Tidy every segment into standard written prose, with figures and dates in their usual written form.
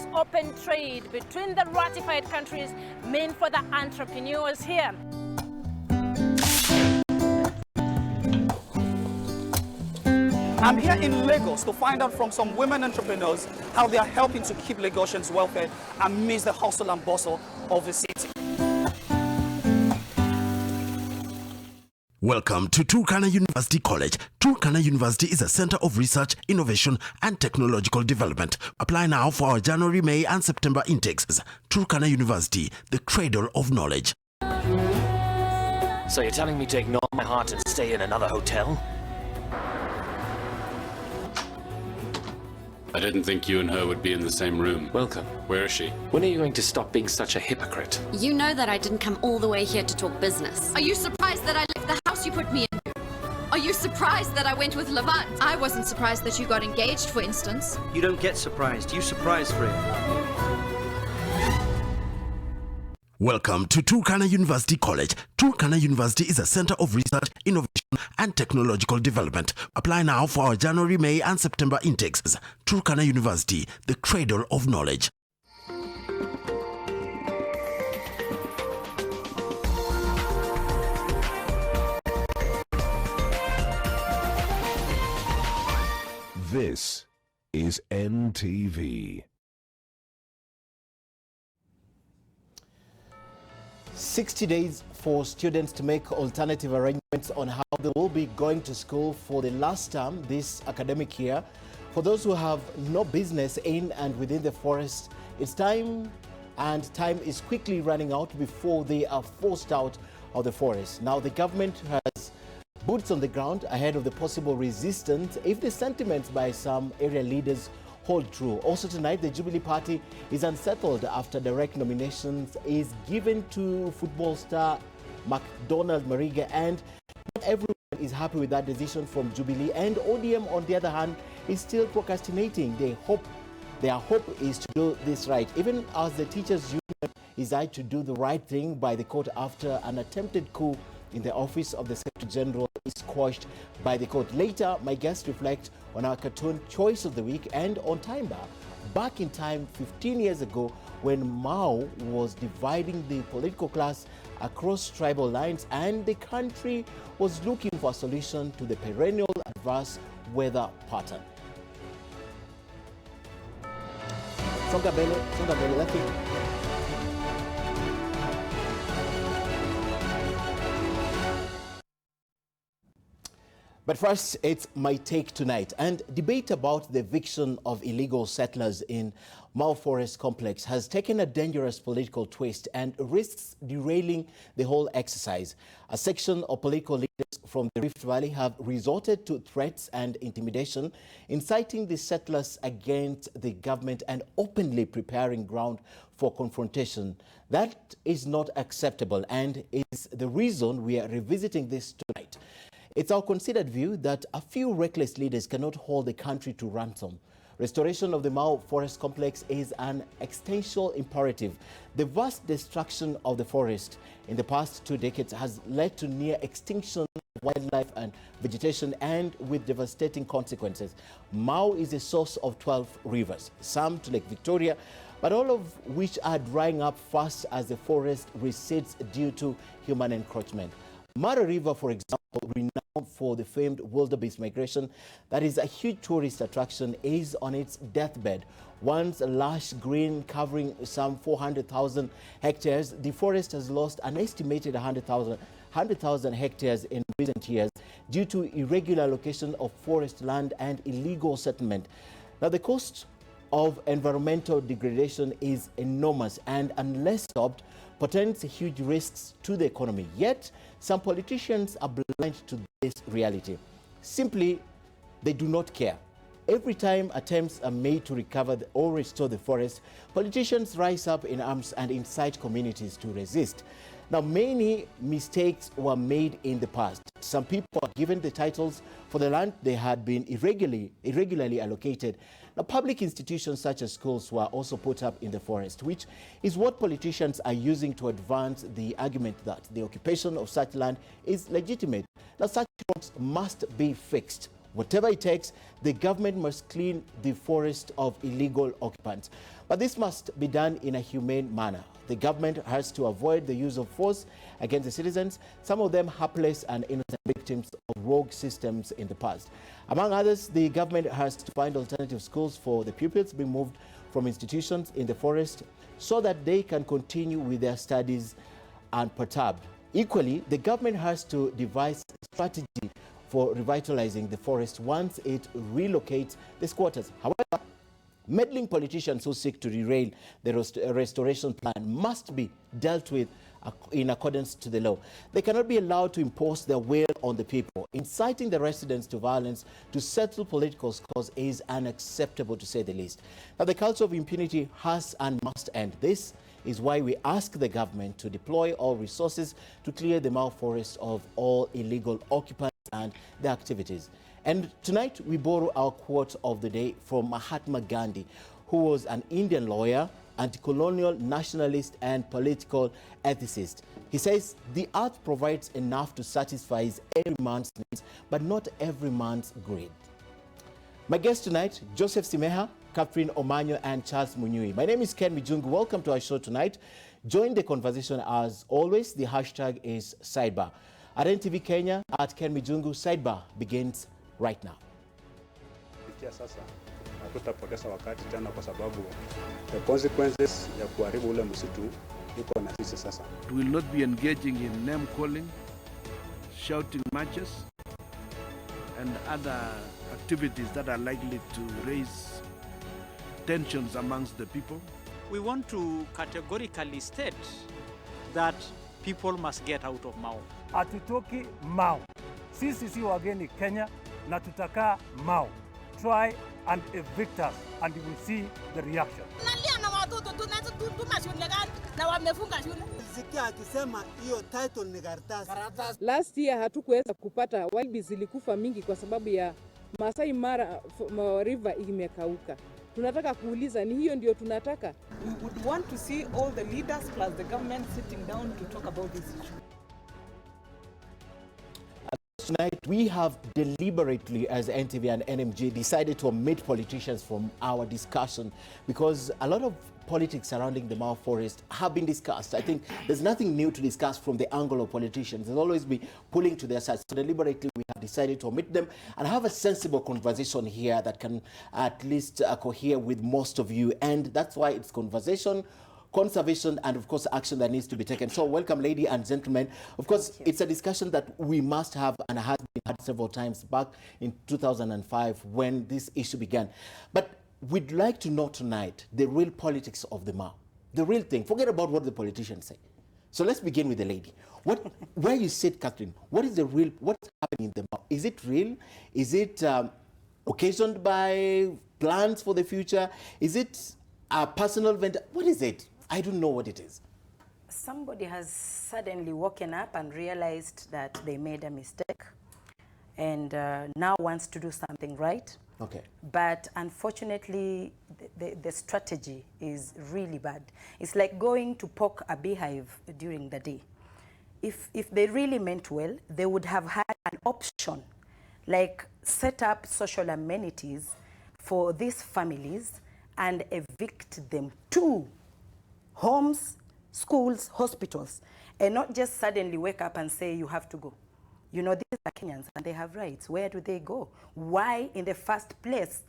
this open trade between the ratified countries mean for the entrepreneurs here? I'm here in Lagos to find out from some women entrepreneurs how they are helping to keep Lagosians' welfare amidst the hustle and bustle of the city. Welcome to Turkana University College. Turkana University is a center of research, innovation, and technological development. Apply now for our January, May, and September intakes. Turkana University, the cradle of knowledge. So you're telling me to ignore my heart and stay in another hotel? I didn't think you and her would be in the same room. Welcome. Where is she? When are you going to stop being such a hypocrite? You know that I didn't come all the way here to talk business. Are you surprised that I left the house you put me in? Are you surprised that I went with Levant? I wasn't surprised that you got engaged, for instance. You don't get surprised. You surprise Fred. Welcome to Turkana University College. Turkana University is a center of research, innovation, and technological development. Apply now for our January, May, and September intakes. Turkana University, the cradle of knowledge. This is NTV. 60 days for students to make alternative arrangements on how they will be going to school for the last term this academic year. For those who have no business in and within the forest, it's time, and time is quickly running out before they are forced out of the forest. Now the government has boots on the ground ahead of the possible resistance if the sentiments by some area leaders hold true. Also tonight, the Jubilee Party is unsettled after direct nominations is given to football star McDonald Mariga, and not everyone is happy with that decision from Jubilee. And ODM, on the other hand, is still procrastinating. Their hope is to do this right, even as the teachers' union decide to do the right thing by the court after an attempted coup in the office of the Secretary General is quashed by the court. Later, my guests reflect on our cartoon choice of the week and on Time Bar. Back in time, 15 years ago, when Mao was dividing the political class across tribal lines and the country was looking for a solution to the perennial adverse weather pattern. Songa Bele, let's But first, it's my take tonight. And debate about the eviction of illegal settlers in Mao Forest Complex has taken a dangerous political twist and risks derailing the whole exercise. A section of political leaders from the Rift Valley have resorted to threats and intimidation, inciting the settlers against the government and openly preparing ground for confrontation. That is not acceptable and is the reason we are revisiting this tonight. It's our considered view that a few reckless leaders cannot hold the country to ransom. Restoration of the Mao Forest Complex is an existential imperative. The vast destruction of the forest in the past 2 decades has led to near extinction of wildlife and vegetation, and with devastating consequences. Mao is a source of 12 rivers, some to Lake Victoria, but all of which are drying up fast as the forest recedes due to human encroachment. Mara River, for example, renowned for the famed wildebeest migration, that is a huge tourist attraction, is on its deathbed. Once lush green covering some 400,000 hectares, the forest has lost an estimated 100,000 hectares in recent years due to irregular allocation of forest land and illegal settlement. Now, the cost of environmental degradation is enormous and, unless stopped, portends huge risks to the economy. Yet, some politicians are blind to this reality. Simply, they do not care. Every time attempts are made to recover or restore the forest, politicians rise up in arms and incite communities to resist. Now, many mistakes were made in the past. Some people are given the titles for the land they had been irregularly allocated. Now, public institutions such as schools were also put up in the forest, which is what politicians are using to advance the argument that the occupation of such land is legitimate. Now, such wrongs must be fixed. Whatever it takes, the government must clean the forest of illegal occupants. But this must be done in a humane manner. The government has to avoid the use of force against the citizens, some of them hapless and innocent victims of rogue systems in the past. Among others, the government has to find alternative schools for the pupils being moved from institutions in the forest so that they can continue with their studies unperturbed. Equally, the government has to devise a strategy for revitalizing the forest once it relocates the squatters. However, meddling politicians who seek to derail the restoration plan must be dealt with in accordance to the law. They cannot be allowed to impose their will on the people. Inciting the residents to violence to settle political scores is unacceptable, to say the least. Now, the culture of impunity has and must end. This is why we ask the government to deploy all resources to clear the Mau forest of all illegal occupants and their activities. And tonight we borrow our quote of the day from Mahatma Gandhi, who was an Indian lawyer, anti-colonial nationalist and political ethicist. He says, "The earth provides enough to satisfy every man's needs, but not every man's greed." My guests tonight, Joseph Simeha, Catherine Omanyo, and Charles Munyui. My name is Ken Mijungu. Welcome to our show tonight. Join the conversation as always. The hashtag is Sidebar. At NTV Kenya, at Ken Mijungu, Sidebar begins right now. Sasa hatutapoteza wakati tena kwa sababu the consequences ya kuharibu ule msitu iko na sisi sasa. We will not be engaging in name calling, shouting matches and other activities that are likely to raise tensions amongst the people. We want to categorically state that people must get out of Mau. Hatutoki Mau. Sisi si wageni Kenya na tutakaa Mau. Try and evict us and you will see the reaction. Last year hatukuweza kupata, wild zilikufa mingi kwa sababu ya Masai Mara river imekauka. Tunataka kuuliza, ni hiyo ndio tunataka? We would want to see all the leaders plus the government sitting down to talk about this issue. Tonight, we have deliberately, as NTV and NMG, decided to omit politicians from our discussion because a lot of politics surrounding the Mau forest have been discussed. I think there's nothing new to discuss from the angle of politicians. There's always been pulling to their side. So deliberately, we have decided to omit them and have a sensible conversation here that can at least cohere with most of you. And that's why it's conversation, conservation, and of course action that needs to be taken. So welcome, ladies and gentlemen. Of course, it's a discussion that we must have and has been had several times back in 2005 when this issue began. But we'd like to know tonight the real politics of the Mau, the real thing. Forget about what the politicians say. So let's begin with the lady. Where you sit, Catherine, what is the real, what's happening in the Mau? Is it real? Is it occasioned by plans for the future? Is it a personal vendor? What is it? I don't know what it is. Somebody has suddenly woken up and realized that they made a mistake and now wants to do something right. Okay. But unfortunately, the strategy is really bad. It's like going to poke a beehive during the day. If they really meant well, they would have had an option, like set up social amenities for these families and evict them to homes, schools, hospitals, and not just suddenly wake up and say you have to go. You know, these are Kenyans and they have rights. Where do they go? Why, in the first place,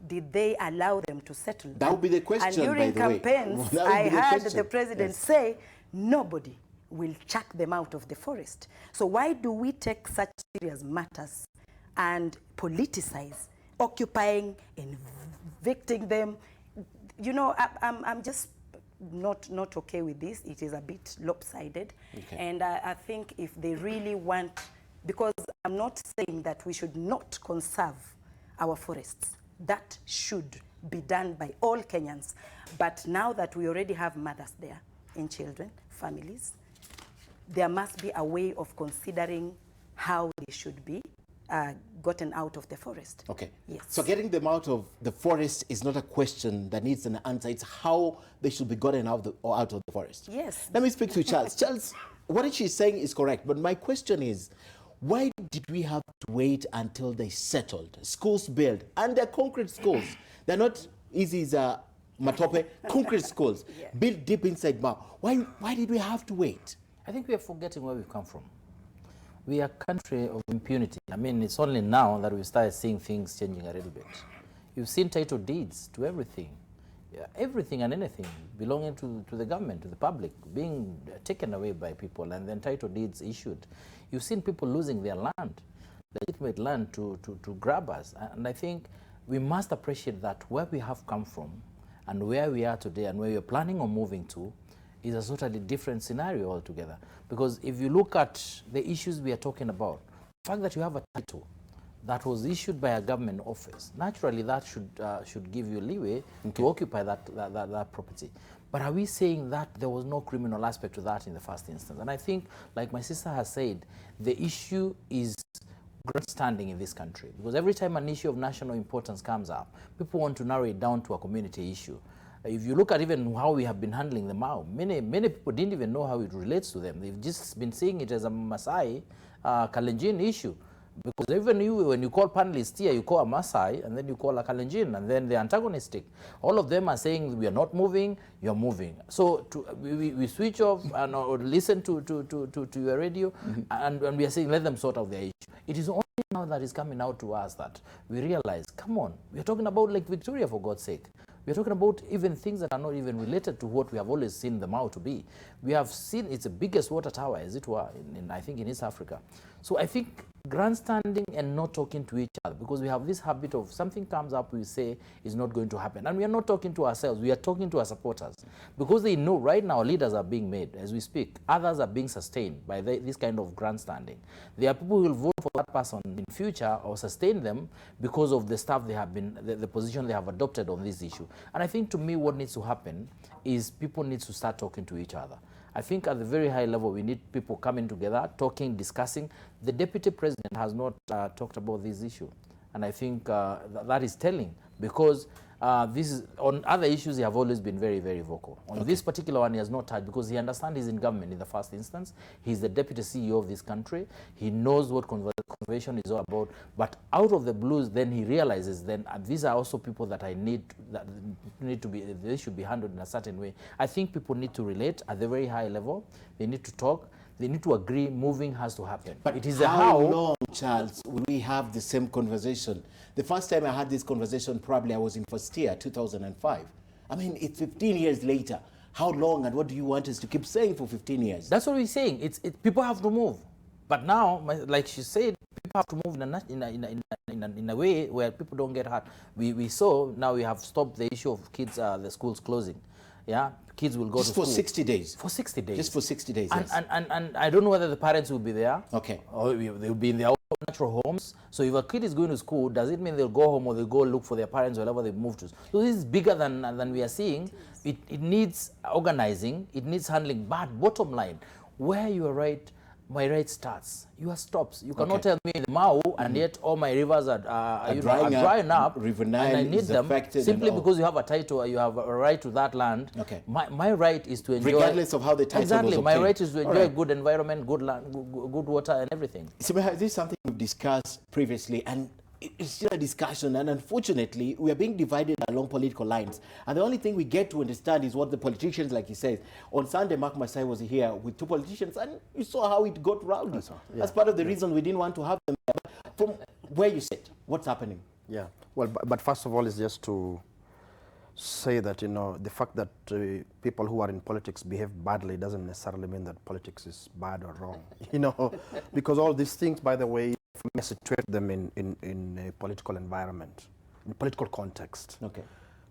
did they allow them to settle? That would be the question, and during by the campaigns, way. I heard the president say, nobody will chuck them out of the forest. So why do we take such serious matters and politicize, occupying, evicting them? You know, I'm just not okay with this. It is a bit lopsided. Okay. And I think if they really want, because I'm not saying that we should not conserve our forests. That should be done by all Kenyans. But now that we already have mothers there and children, families, there must be a way of considering how they should be gotten out of the forest. Okay. Yes. So getting them out of the forest is not a question that needs an answer. It's how they should be gotten out of the forest. Yes. Let me speak to Charles. Charles, what she's saying is correct, but my question is, Why did we have to wait until they settled? Schools built, and they're concrete schools. They're not easy as matope, concrete schools, built deep inside Mao. Why did we have to wait? I think we are forgetting where we've come from. We are a country of impunity. I mean, it's only now that we started seeing things changing a little bit. You've seen title deeds to everything. Everything and anything belonging to the government, to the public, being taken away by people and then title deeds issued. You've seen people losing their land, legitimate land to grabbers. And I think we must appreciate that where we have come from and where we are today and where we're planning on moving to is a totally different scenario altogether. Because if you look at the issues we are talking about, the fact that you have a title that was issued by a government office, naturally that should give you leeway to occupy that property. But are we saying that there was no criminal aspect to that in the first instance? And I think, like my sister has said, the issue is grandstanding in this country. Because every time an issue of national importance comes up, people want to narrow it down to a community issue. If you look at even how we have been handling the Mao, many people didn't even know how it relates to them. They've just been seeing it as a Maasai Kalenjin issue. Because even you, when you call panelists here, you call a Maasai and then you call a Kalenjin and then they're antagonistic. All of them are saying we are not moving, you're moving. So we switch off and or listen to your radio and we are saying let them sort out their issue. It is only now that is coming out to us that we realize, come on, we're talking about Lake Victoria for God's sake. We're talking about even things that are not even related to what we have always seen the Mao to be. We have seen it's the biggest water tower, as it were, I think in East Africa. So I think grandstanding and not talking to each other, because we have this habit of something comes up, we say is not going to happen. And we are not talking to ourselves, we are talking to our supporters. Because they know right now leaders are being made as we speak. Others are being sustained by this kind of grandstanding. There are people who will vote for that person in future or sustain them because of the stuff they have been, the position they have adopted on this issue. And I think to me what needs to happen is people need to start talking to each other. I think at the very high level, we need people coming together, talking, discussing. The deputy president has not talked about this issue. And I think that is telling, because this is, on other issues, he have always been very, very vocal. On this particular one, he has not touched, because he understands he's in government in the first instance. He's the deputy CEO of this country. He knows what conservation is all about. But out of the blues, then he realizes then these are also people that they should be handled in a certain way. I think people need to relate at the very high level. They need to talk. They need to agree. Moving has to happen. But it is how long, Charles, will we have the same conversation? The first time I had this conversation, probably I was in first year, 2005. I mean, it's 15 years later. How long, and what do you want us to keep saying for 15 years? That's what we're saying. People have to move. But now, like she said, people have to move in a way where people don't get hurt. We saw, now we have stopped the issue of kids, the schools closing. Yeah, kids will go to school. For 60 days? For 60 days. Just for 60 days, and, yes. And I don't know whether the parents will be there. Okay. Or they'll be in their own natural homes. So if a kid is going to school, does it mean they'll go home or they'll go look for their parents wherever they move to? So this is bigger than we are seeing. It needs organizing. It needs handling. But bottom line, where you are right, my right starts. Yours stops. You cannot tell me the Mao and yet all my rivers are drying up. River and Nile I need is them affected simply because you have a title, you have a right to that land. Okay. My right is to enjoy. Regardless of how the title was obtained. My right is to enjoy good environment, good land, good water, and everything. So this is something we've discussed previously, and it's still a discussion, and unfortunately, we are being divided along political lines. And the only thing we get to understand is what the politicians, like he says. On Sunday, Mark Masai was here with two politicians, and you saw how it got rowdy. That's part of the reason we didn't want to have them. From where you sit, what's happening? Yeah, well, but first of all, is just to say that, you know, the fact that people who are in politics behave badly doesn't necessarily mean that politics is bad or wrong, you know, because all these things, by the way, situate them in a political environment, in political context. Okay.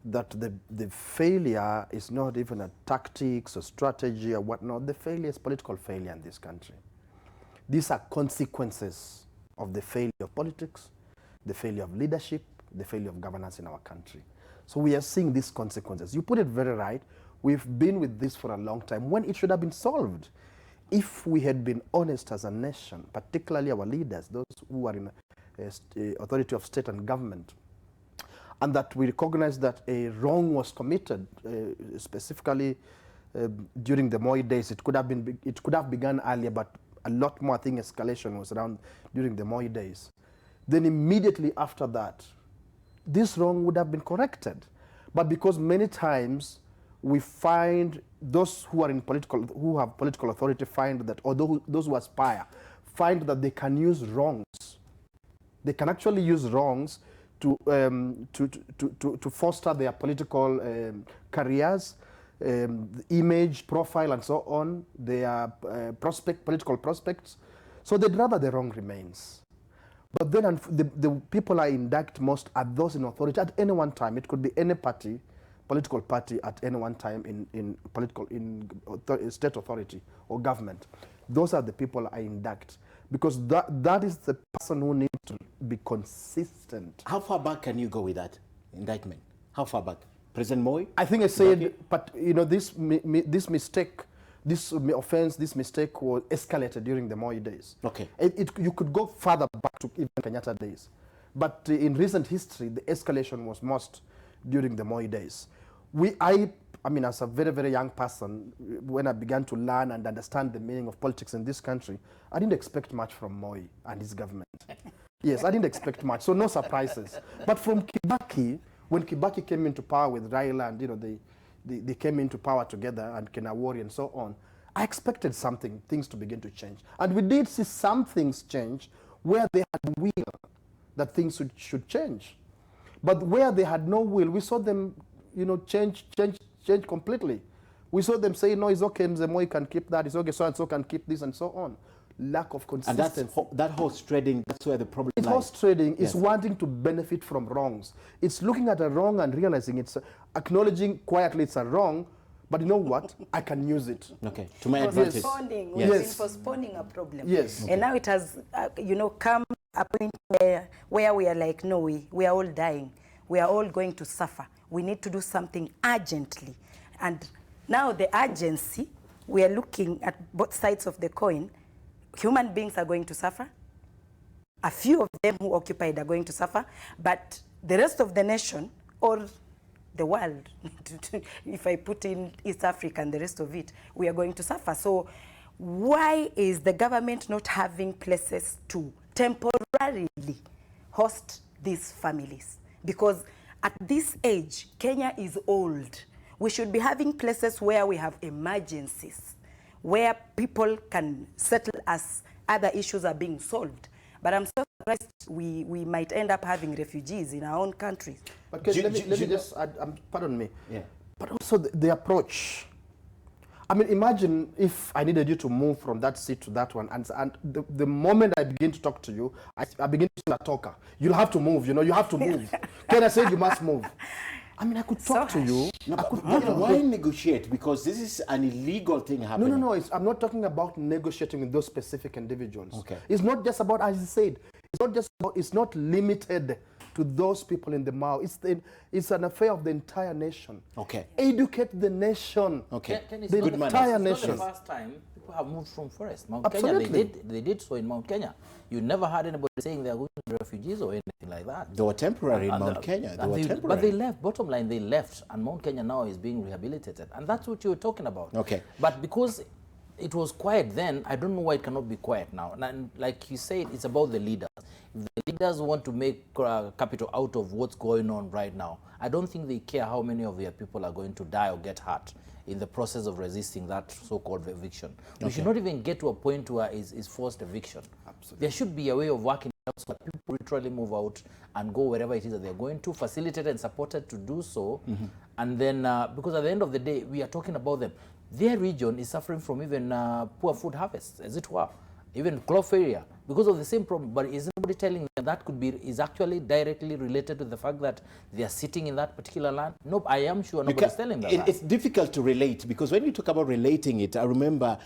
That the failure is not even a tactics or strategy or whatnot. The failure is political failure in this country. These are consequences of the failure of politics, the failure of leadership, the failure of governance in our country. So we are seeing these consequences. You put it very right. We've been with this for a long time when it should have been solved. If we had been honest as a nation, particularly our leaders, those who are in authority of state and government, and that we recognize that a wrong was committed, specifically during the Moi days, it could have begun earlier, but a lot more, I think escalation was around during the Moi days. Then immediately after that, this wrong would have been corrected. But because many times we find those who are in who have political authority find that, or those who aspire, find that they can use wrongs. They can actually use wrongs to foster their political careers, image, profile, and so on, their political prospects. So they'd rather the wrong remains. But then the people I indict most are those in authority at any one time. It could be any party, political party at any one time in state authority or government. Those are the people I indict, because that is the person who needs to be consistent. How far back can you go with that indictment? How far back? President Moi? I think I said, but you know, this mistake, this offense, this mistake was escalated during the Moi days. Okay. You could go further back to even Kenyatta days. But in recent history, the escalation was most during the Moi days. I mean, as a very, very young person, when I began to learn and understand the meaning of politics in this country, I didn't expect much from Moi and his government. Yes, I didn't expect much, so no surprises. But from Kibaki, when Kibaki came into power with Raila, and you know, they came into power together, and Kenawori and so on, I expected things to begin to change. And we did see some things change where they had will that things should change. But where they had no will, we saw them, you know, change completely. We saw them say, no, it's okay, Mzee Moi can keep that, it's okay, so and so can keep this, and so on. Lack of consistency. And that horse trading, that's where the problem lies. Horse trading is wanting to benefit from wrongs. It's looking at a wrong and realizing it's acknowledging quietly it's a wrong, but you know what? I can use it. Okay, to my advantage. We've been postponing a problem. Yes. And now it has, you know, come a point where we are like, no, we are all dying. We are all going to suffer. We need to do something urgently. And now the urgency, we are looking at both sides of the coin. Human beings are going to suffer. A few of them who occupied are going to suffer, but the rest of the nation, or the world, if I put in East Africa and the rest of it, we are going to suffer. So why is the government not having places to temporarily host these families? Because at this age, Kenya is old. We should be having places where we have emergencies, where people can settle as other issues are being solved. But I'm so surprised we might end up having refugees in our own countries. But let me just add, pardon me, yeah. But also the approach. I mean, imagine if I needed you to move from that seat to that one, and the moment I begin to talk to you, I begin to be a talker. You'll have to move, you know, you have to move. Ken, I said you must move. I mean, I could talk to you. No, why negotiate? Because this is an illegal thing happening. No. I'm not talking about negotiating with those specific individuals. Okay. It's not just about, as I said, it's not limited to those people in the Mao. It's an affair of the entire nation. Okay. Educate the nation. Okay. The entire nation. It's not the first time people have moved from forest. Mount Absolutely. Kenya, they did so in Mount Kenya. You never heard anybody saying they are going to be refugees or anything like that. They were temporary in Mount Kenya. But they left. Bottom line, they left, and Mount Kenya now is being rehabilitated, and that's what you were talking about. Okay. But because it was quiet then, I don't know why it cannot be quiet now. And like you said, it's about the leaders. If the leaders want to make capital out of what's going on right now, I don't think they care how many of their people are going to die or get hurt in the process of resisting that so-called eviction. Okay. We should not even get to a point where it's forced eviction. Absolutely. There should be a way of working out so that people literally move out and go wherever it is that they're going to, facilitated and supported to do so. Mm-hmm. And then, because at the end of the day, we are talking about them. Their region is suffering from even poor food harvests, as it were, even cloth area, because of the same problem. But is nobody telling them that is actually directly related to the fact that they are sitting in that particular land? Nope, I am sure nobody's telling them that. It's difficult to relate, because when you talk about relating it, I remember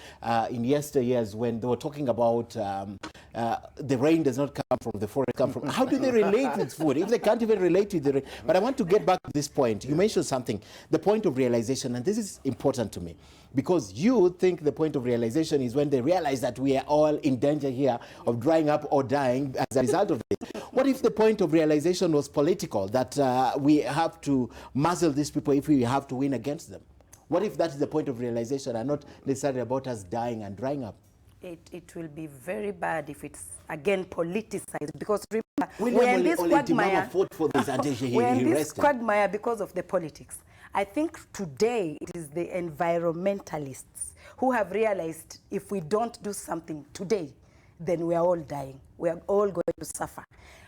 in yesteryears when they were talking about the rain does not come from the forest, come from... How do they relate with food if they can't even relate with the rain? But I want to get back to this point. You mentioned something, the point of realization, and this is important to me, because you think the point of realization is when they realize that we are all in danger here of drying up or dying as a result of it. What if the point of realization was political, that we have to muzzle these people if we have to win against them? What if that is the point of realization and not necessarily about us dying and drying up? it will be very bad if it's again politicized, because remember, William we're in this quagmire. fought for this until We're in this rested. quagmire because of the politics. I think today it is the environmentalists who have realized if we don't do something today, then we are all dying. We are all going to suffer.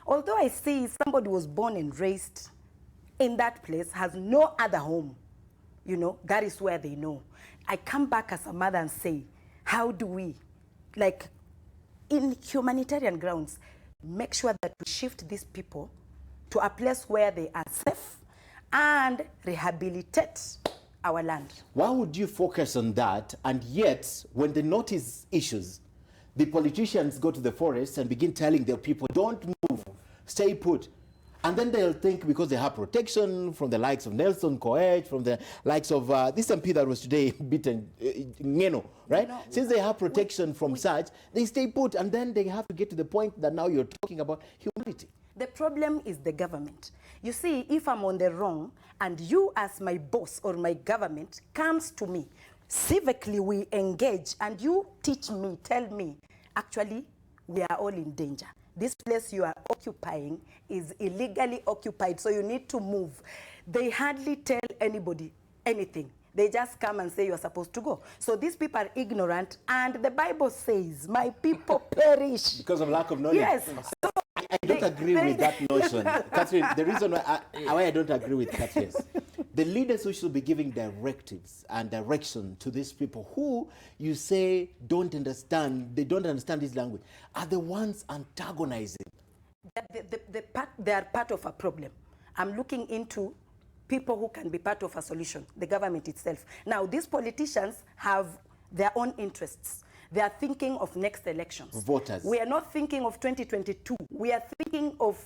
Although I see somebody was born and raised in that place, has no other home, you know, that is where they know. I come back as a mother and say, how do we, like in humanitarian grounds, make sure that we shift these people to a place where they are safe and rehabilitate our land? Why would you focus on that, and yet when the notice issues, the politicians go to the forest and begin telling their people, don't move, stay put. And then they'll think because they have protection from the likes of Nelson Koech, from the likes of this MP that was today beaten, Ngeno, right? No, since they have protection from such, they stay put, and then they have to get to the point that now you're talking about humanity. The problem is the government. You see, if I'm on the wrong, and you as my boss or my government comes to me, civically we engage, and you teach me, tell me, actually, we are all in danger. This place you are occupying is illegally occupied, so you need to move. They hardly tell anybody anything. They just come and say you are supposed to go. So these people are ignorant, and the Bible says, my people perish. Because of lack of knowledge. Yes. So I don't agree with that notion. Catherine, the reason why I don't agree with Catherine is the leaders who should be giving directives and direction to these people who you say don't understand, they don't understand this language, are the ones antagonizing. They are part of a problem. I'm looking into people who can be part of a solution, the government itself. Now, these politicians have their own interests. They are thinking of next elections. Voters. We are not thinking of 2022. We are thinking of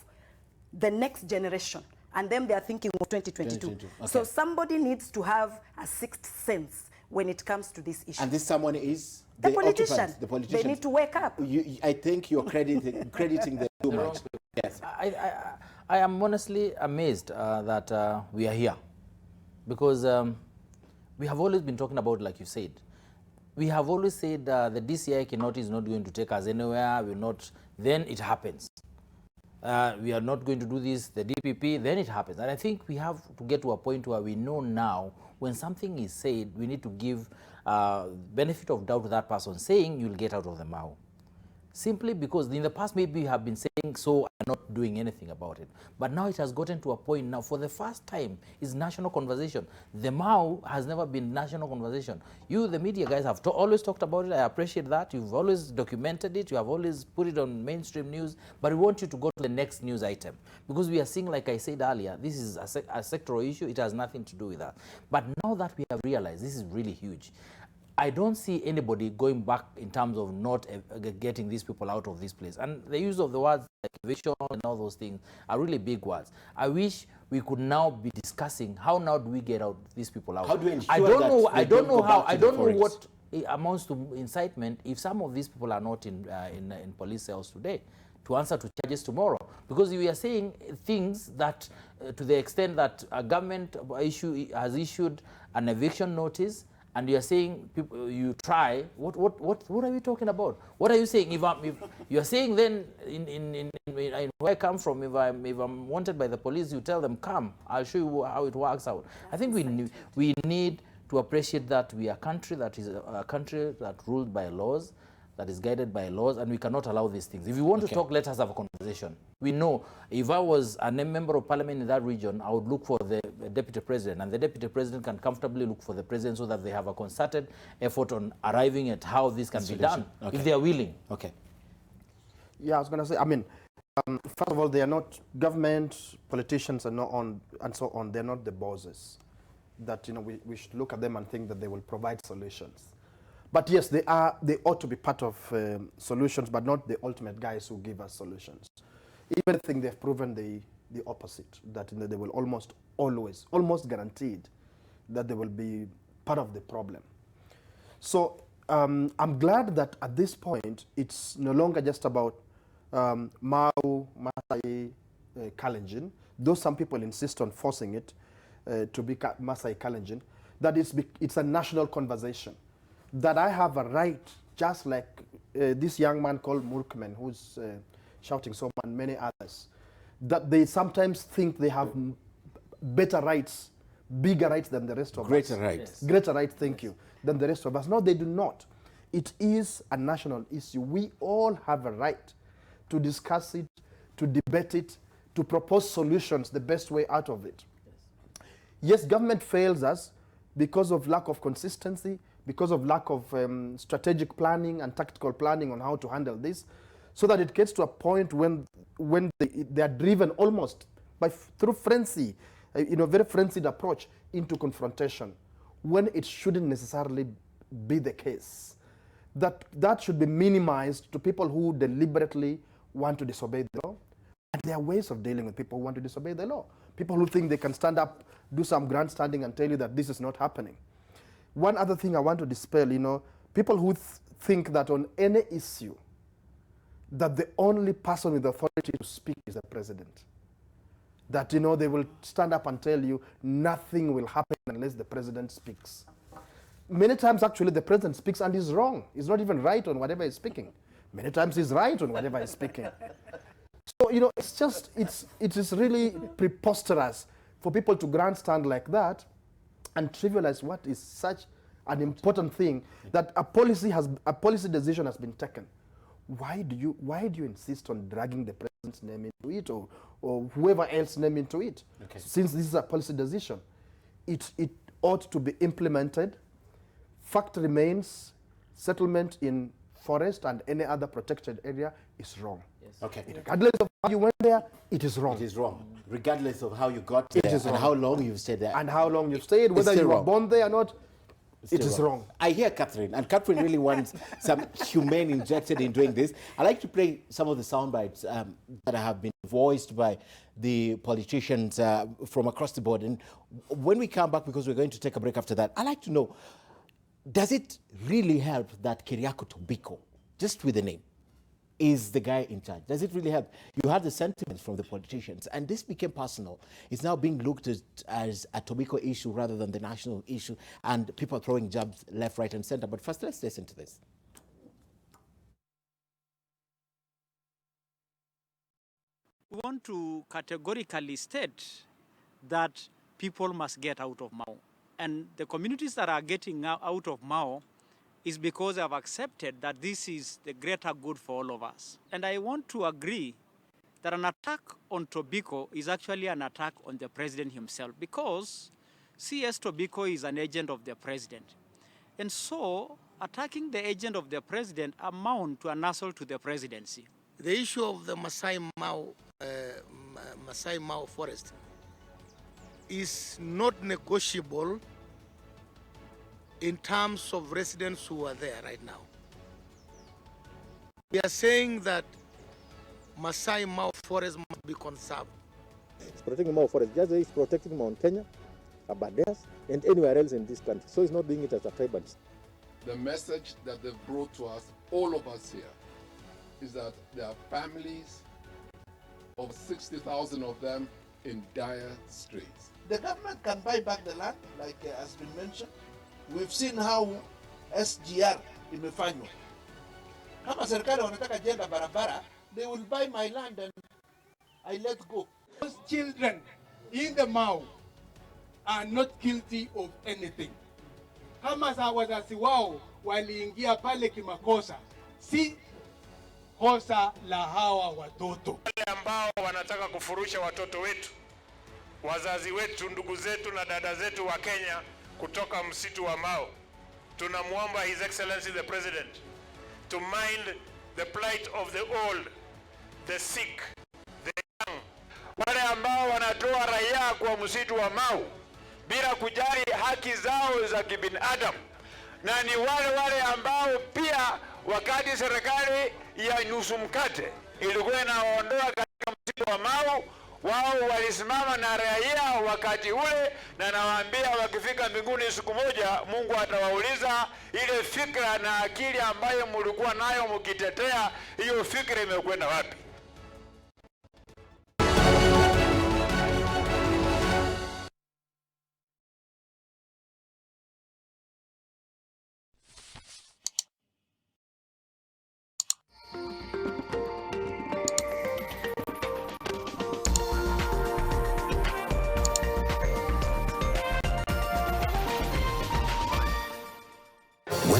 the next generation. And then they are thinking of 2022. Okay. So somebody needs to have a sixth sense when it comes to this issue. And this someone is? The politician. Occupants, the politicians. They need to wake up. I think you're crediting them too much. Yes. I am honestly amazed that we are here, because we have always been talking about, like you said, we have always said the DCI notice is not going to take us anywhere, we're not, then it happens. We are not going to do this, the DPP, then it happens. And I think we have to get to a point where we know now when something is said, we need to give benefit of doubt to that person saying you'll get out of the Mau. Simply because in the past maybe you have been saying so and not doing anything about it. But now it has gotten to a point now, for the first time, it's national conversation. The Mau has never been national conversation. You, the media guys, have always talked about it. I appreciate that. You've always documented it. You have always put it on mainstream news. But we want you to go to the next news item. Because we are seeing, like I said earlier, this is a sectoral issue. It has nothing to do with that. But now that we have realized this is really huge, I don't see anybody going back in terms of not getting these people out of this place. And the use of the words like eviction and all those things are really big words. I wish we could now be discussing how now do we get out these people out. How do we ensure I don't know what it amounts to incitement if some of these people are not in police cells today to answer to charges tomorrow. Because we are saying things that to the extent that a government has issued an eviction notice, and you are saying people, you try. What are we talking about? What are you saying? If you are saying then in where I come from, if I'm wanted by the police, you tell them come. I'll show you how it works out. I think we need to appreciate that we are a country that is a country that ruled by laws, that is guided by laws, and we cannot allow these things. If you want to talk, let us have a conversation. We know if I was a member of parliament in that region, I would look for the deputy president, and the deputy president can comfortably look for the president so that they have a concerted effort on arriving at how this can be done, if they are willing. Okay. Yeah, I was going to say, I mean, first of all, they are not government, politicians are not on, and so on. They're not the bosses that, you know, we should look at them and think that they will provide solutions. But yes, they ought to be part of solutions, but not the ultimate guys who give us solutions. Even I think they've proven the opposite, that they will almost guaranteed that they will be part of the problem. So I'm glad that at this point, it's no longer just about Mau, Masai, Kalenjin, though some people insist on forcing it to be Masai Kalenjin, that it's a national conversation. That I have a right, just like this young man called Murkmen, who's shouting so much, and many others, that they sometimes think they have better rights, bigger rights than the rest of us. Greater rights. Yes. Greater rights, thank you, than the rest of us. No, they do not. It is a national issue. We all have a right to discuss it, to debate it, to propose solutions, the best way out of it. Yes, government fails us because of lack of consistency, because of lack of strategic planning and tactical planning on how to handle this, so that it gets to a point when they are driven almost through frenzy, very frenzied approach into confrontation, when it shouldn't necessarily be the case. That should be minimized to people who deliberately want to disobey the law. And there are ways of dealing with people who want to disobey the law. People who think they can stand up, do some grandstanding and tell you that this is not happening. One other thing I want to dispel, people who think that on any issue, that the only person with authority to speak is the president. That, they will stand up and tell you nothing will happen unless the president speaks. Many times, actually, the president speaks and he's wrong. He's not even right on whatever he's speaking. Many times he's right on whatever he's speaking. So, it is really preposterous for people to grandstand like that and trivialize what is such an important thing, that a policy decision has been taken. Why do you insist on dragging the president's name into it, or whoever else's name into it? Okay. Since this is a policy decision, it ought to be implemented. Fact remains, settlement in forest and any other protected area is wrong. Yes. Okay. Regardless of how you went there, it is wrong. It is wrong. Regardless of how you got there and how long you've stayed there. And how long you've stayed, whether you were born there or not, it is wrong. I hear Catherine, and Catherine really wants some humane injected in doing this. I'd like to play some of the sound bites that have been voiced by the politicians from across the board. And when we come back, because we're going to take a break after that, I'd like to know, does it really help that Keriako Tobiko, just with the name, is the guy in charge? Does it really help? You had the sentiments from the politicians, and this became personal. It's now being looked at as a Tobiko issue rather than the national issue, and people are throwing jabs left, right, and center. But first, let's listen to this. We want to categorically state that people must get out of Mao. And the communities that are getting out of Mao is because they have accepted that this is the greater good for all of us. And I want to agree that an attack on Tobiko is actually an attack on the president himself, because CS Tobiko is an agent of the president. And so attacking the agent of the president amounts to an assault to the presidency. The issue of the Masai Mao forest is not negotiable in terms of residents who are there right now. We are saying that Masai Mao forest must be conserved. It's protecting Mao forest, just as it's protecting Mount Kenya, Aberdares, and anywhere else in this country. So it's not doing it as a tribalist. The message that they've brought to us, all of us here, is that there are families, over 60,000 of them, in dire straits. The government can buy back the land, like has been mentioned. We've seen how SGR imefanywa. Kama serikali wanataka jenga barabara, they will buy my land and I let go. Those children in the Mao are not guilty of anything. Kama wazazi wao waliingia pale kimakosa, si kosa la hawa watoto. Wale ambao wanataka kufurusha watoto wetu, wazazi wetu, ndugu zetu na dada zetu wa Kenya kutoka msitu wa Mao, tunamwomba His Excellency the President to mind the plight of the old, the sick, the young. Wale ambao wanatoa raia kwa msitu wa Mao bila kujali haki zao za kibinadamu, na ni wale ambao pia wakati serikali ya nusu mkate ilikuwa inaondoa katika msitu wa Mao, wao walisimama na raia wakati ule, na nawaambia wakifika mbinguni siku moja Mungu atawauliza ile fikra na akili ambayo mlikuwa nayo mkitetea, hiyo fikra imekwenda wapi?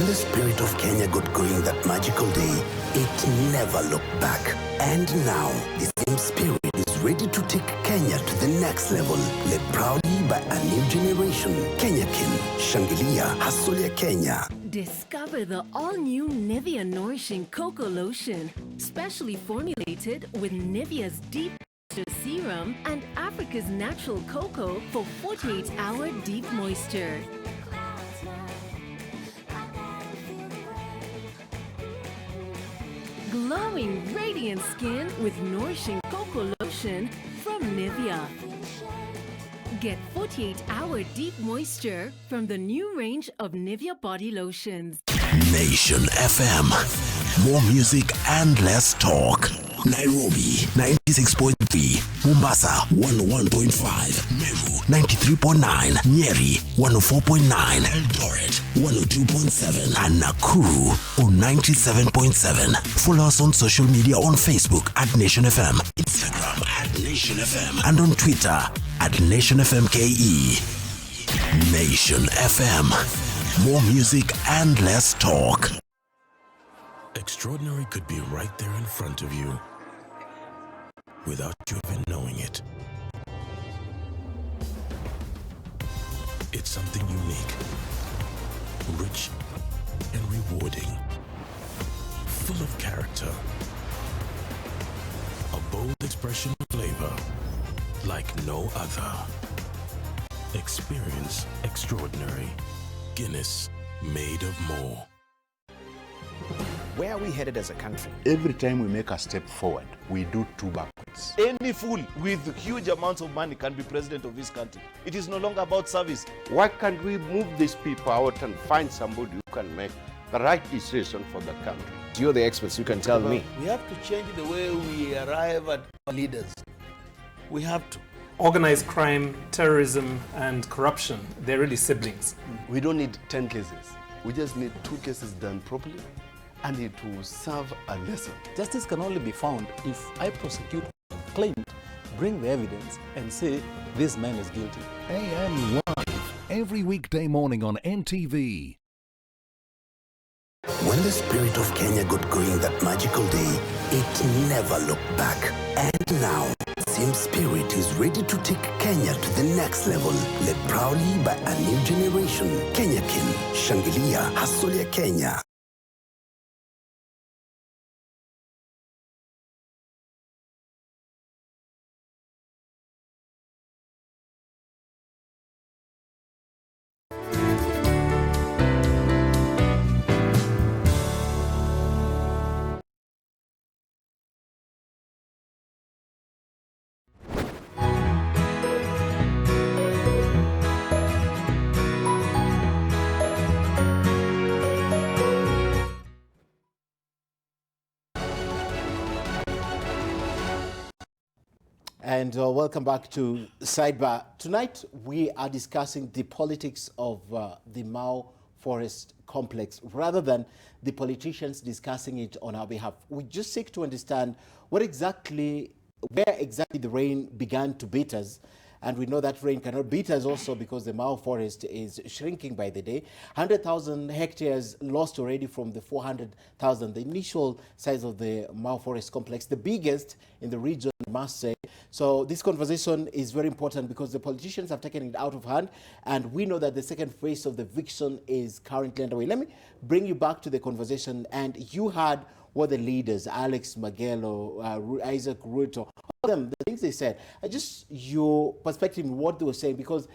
When the spirit of Kenya got going that magical day, it never looked back. And now, the same spirit is ready to take Kenya to the next level, led proudly by a new generation. Kenya Ken, Shangilia, Hustler Kenya. Discover the all-new Nivea Nourishing Cocoa Lotion, specially formulated with Nivea's Deep Moisture Serum and Africa's natural cocoa for 48-hour deep moisture. Glowing, radiant skin with nourishing cocoa lotion from Nivea. Get 48-hour deep moisture from the new range of Nivea body lotions. Nation FM. More music and less talk. Nairobi 96.3, Mombasa 101.5, Meru 93.9, Nyeri 104.9, Eldoret 102.7, and Nakuru on 97.7. Follow us on social media on Facebook at Nation FM, Instagram at Nation FM, and on Twitter at Nation FM KE. Nation FM. More music and less talk. Extraordinary could be right there in front of you without you even knowing it. It's something unique, rich and rewarding, full of character, a bold expression of flavor like no other. Experience extraordinary. Guinness, made of more. Where are we headed as a country? Every time we make a step forward, we do two backwards. Any fool with huge amounts of money can be president of this country. It is no longer about service. Why can't we move these people out and find somebody who can make the right decision for the country? You're the experts, you can tell me. We have to change the way we arrive at leaders. We have to. Organized crime, terrorism, and corruption, they're really siblings. We don't need 10 cases. We just need 2 cases done properly, and it will serve a lesson. Justice can only be found if I prosecute the claimant, bring the evidence, and say this man is guilty. AM Live, every weekday morning on NTV. When the spirit of Kenya got going that magical day, it never looked back. And now, the same spirit is ready to take Kenya to the next level, led proudly by a new generation. Kenya Ken, Shangilia, Hustler Kenya. And welcome back to Sidebar. Tonight, we are discussing the politics of the Mau Forest Complex rather than the politicians discussing it on our behalf. We just seek to understand where exactly the rain began to beat us. And we know that rain cannot beat us also because the Mau forest is shrinking by the day. 100,000 hectares lost already from the 400,000, the initial size of the Mau Forest Complex, the biggest in the region, I must say. So this conversation is very important because the politicians have taken it out of hand, and we know that the second phase of the eviction is currently underway. Let me bring you back to the conversation, and you heard what the leaders, Alex Magello, Isaac Ruto, all of them, the things they said. Just your perspective in what they were saying, because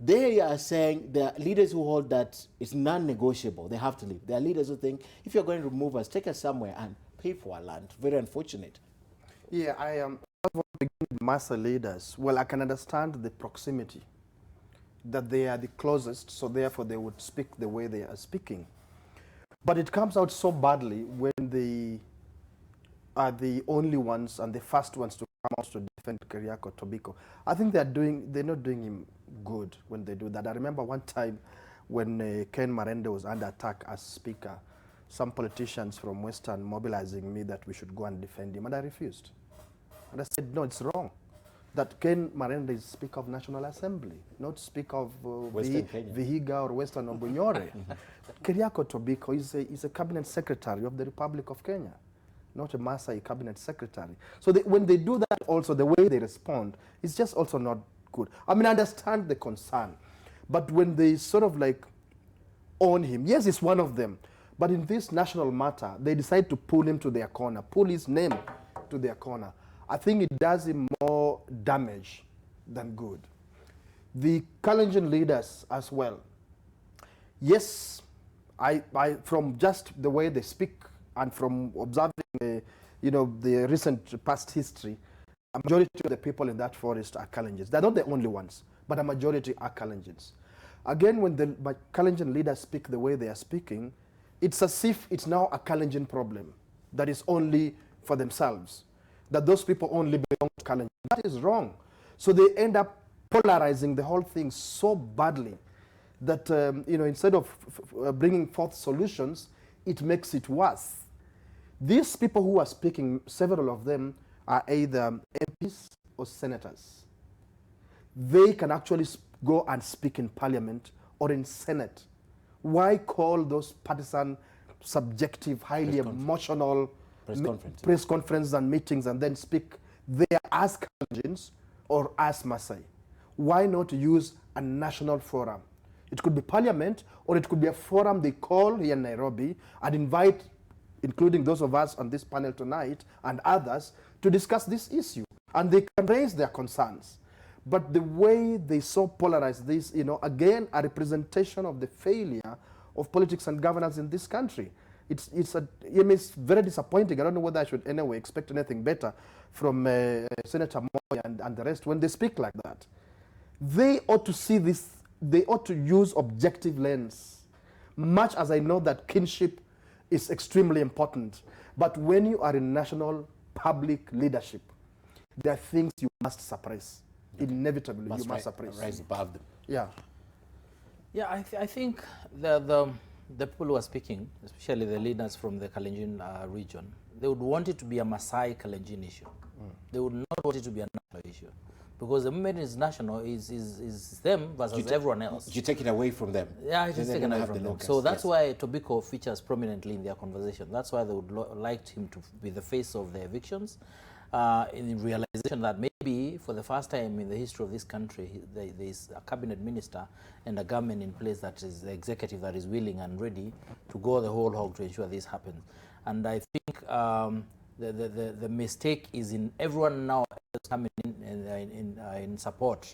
they are saying the leaders who hold that it's non-negotiable, they have to leave. There are leaders who think, if you're going to remove us, take us somewhere and pay for our land. Very unfortunate. Yeah, I am master leaders. Well, I can understand the proximity, that they are the closest, so therefore they would speak the way they are speaking. But it comes out so badly when they are the only ones and the first ones to come out to defend Keriako Tobiko. I think they're not doing him good when they do that. I remember one time when Ken Marende was under attack as speaker, some politicians from Western mobilizing me that we should go and defend him, and I refused. And I said, no, it's wrong. that Ken Marende speak of National Assembly, not speak of Vihiga or Western Obunyore. Keriako Tobiko is a cabinet secretary of the Republic of Kenya, not a Maasai cabinet secretary. So when they do that also, the way they respond is just also not good. I mean, I understand the concern, but when they sort of like own him, yes, it's one of them, but in this national matter, they decide to pull him to their corner, pull his name to their corner. I think it does him more damage than good. The Kalenjin leaders as well. Yes, I from just the way they speak and from observing, the recent past history, a majority of the people in that forest are Kalenjins. They're not the only ones, but a majority are Kalenjins. Again, when the Kalenjin leaders speak the way they are speaking, it's as if it's now a Kalenjin problem that is only for themselves, that those people only belong to Kalenjin. That is wrong. So they end up polarizing the whole thing so badly that, instead of bringing forth solutions, it makes it worse. These people who are speaking, several of them are either MPs or senators. They can actually go and speak in parliament or in Senate. Why call those partisan, subjective, highly emotional press conferences and meetings and then speak there as Kalenjins or as Maasai? Why not use a national forum? It could be parliament, or it could be a forum they call here in Nairobi and invite, including those of us on this panel tonight and others, to discuss this issue. And they can raise their concerns. But the way they so polarize this, again, a representation of the failure of politics and governance in this country. It's very disappointing. I don't know whether I should anyway expect anything better from Senator Moy and the rest when they speak like that. They ought to see this, they ought to use objective lens, much as I know that kinship is extremely important. But when you are in national public leadership, there are things you must suppress. Inevitably, you must suppress. Rise above them. Yeah. Yeah, I think the people who are speaking, especially the leaders from the Kalenjin region, they would want it to be a Maasai Kalenjin issue. They would not want it to be a national issue. Because the moment it's national, is them versus everyone else. You take it away from them. Yeah, it is taken away from them. So that's why Tobiko features prominently in their conversation. That's why they would like him to be the face of the evictions. In realization that maybe for the first time in the history of this country, there is a cabinet minister and a government in place that is the executive that is willing and ready to go the whole hog to ensure this happens. And I think the mistake is in everyone now coming in support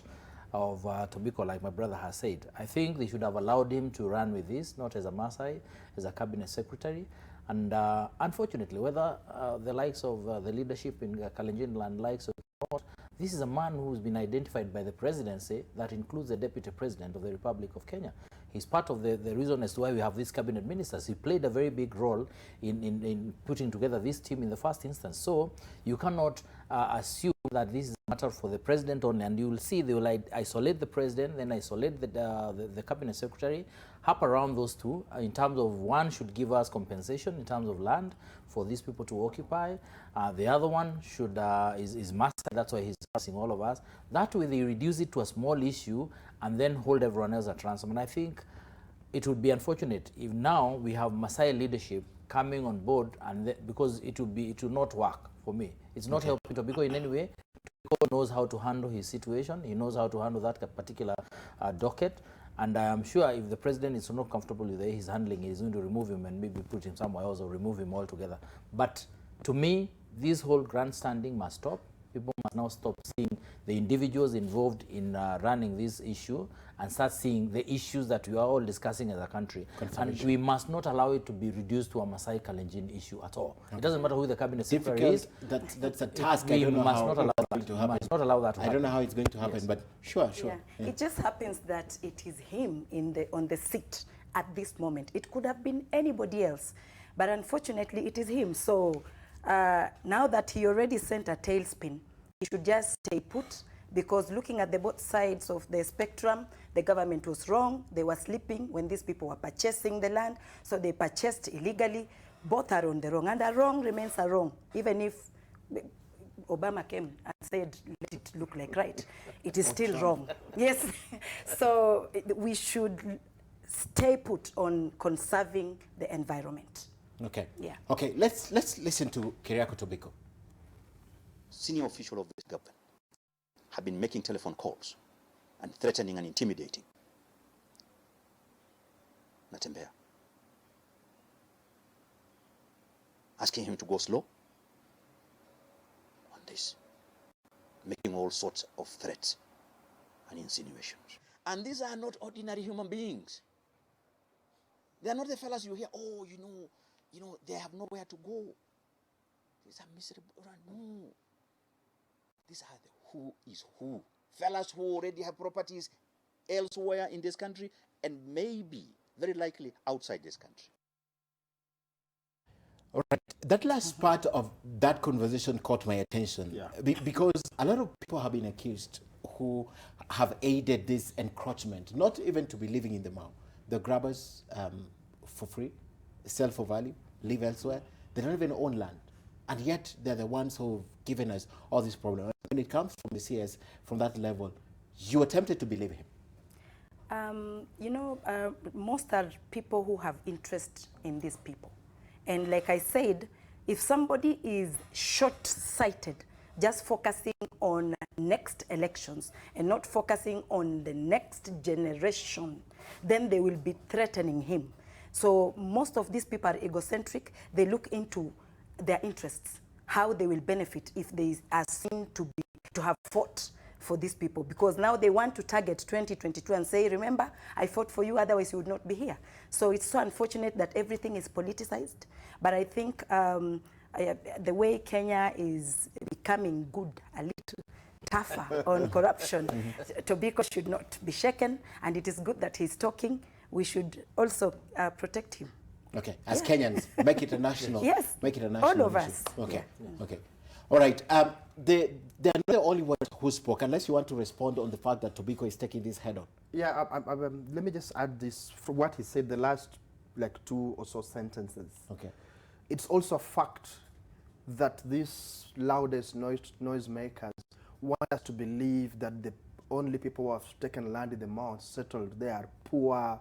of Tobiko, like my brother has said. I think they should have allowed him to run with this, not as a Maasai, as a cabinet secretary. And unfortunately, whether the likes of the leadership in Kalenjin land likes or not, this is a man who's been identified by the presidency that includes the deputy president of the Republic of Kenya. He's part of the reason as to why we have these cabinet ministers. He played a very big role in putting together this team in the first instance. So you cannot assume that this is a matter for the president only, and you will see they will isolate the president, then isolate the cabinet secretary, hop around those two in terms of one should give us compensation in terms of land for these people to occupy. The other one should is master. That's why he's asking all of us. That way they reduce it to a small issue and then hold everyone else at ransom. And I think it would be unfortunate if now we have Maasai leadership coming on board, and because it will not work for me. It's not helping Tobiko in any way. Tobiko knows how to handle his situation. He knows how to handle that particular docket. And I am sure if the president is not comfortable with the way he's handling it, he's going to remove him and maybe put him somewhere else or remove him altogether. But to me, this whole grandstanding must stop. People must now stop seeing the individuals involved in running this issue and start seeing the issues that we are all discussing as a country. And we must not allow it to be reduced to a Maasai Kalenjin issue at all. Okay. It doesn't matter who the cabinet secretary is. That's a task. I don't know how it's going to happen. Not allow that to happen. I don't know how it's going to happen, but sure. Yeah. It just happens that it is him on the seat at this moment. It could have been anybody else, but unfortunately it is him. So now that he already sent a tailspin, he should just stay put, because looking at the both sides of the spectrum, the government was wrong. They were sleeping when these people were purchasing the land, so they purchased illegally. Both are on the wrong, and a wrong remains a wrong, even if Obama came and said, let it look like right, it is still wrong. Yes. So we should stay put on conserving the environment. Okay. Yeah. Okay, let's listen to Keriako Tobiko. Senior official of this government have been making telephone calls and threatening and intimidating Natembeya, asking him to go slow on this, making all sorts of threats and insinuations. And these are not ordinary human beings. They are not the fellas you hear, oh, you know, they have nowhere to go. These are miserable. No. These are the who is who. Fellas who already have properties elsewhere in this country and maybe, very likely, outside this country. All right. That last part of that conversation caught my attention. Yeah. Because a lot of people have been accused who have aided this encroachment, not even to be living in the Mau. The grabbers for free, sell for value, live elsewhere. They don't even own land. And yet they're the ones who've given us all this problem. When it comes from the CS, from that level, you are tempted to believe him. Most are people who have interest in these people. And like I said, if somebody is short-sighted, just focusing on next elections and not focusing on the next generation, then they will be threatening him. So most of these people are egocentric. They look into their interests, how they will benefit if they are seen to have fought for these people, because now they want to target 2022 and say, remember, I fought for you, otherwise you would not be here. So it's so unfortunate that everything is politicized. But I think the way Kenya is becoming good, a little tougher on corruption, Tobiko should not be shaken, and it is good that he's talking. We should also protect him. Okay, as Kenyans, make it a national. Yes, make it a national all of issue. us. Okay, Yeah. okay. All right. They're not the only ones who spoke, unless you want to respond on the fact that Tobiko is taking this head on. Yeah, let me just add this from what he said, the last like 2 or so sentences. Okay. It's also a fact that these loudest noisemakers want us to believe that the only people who have taken land in the mount, settled, they are poor,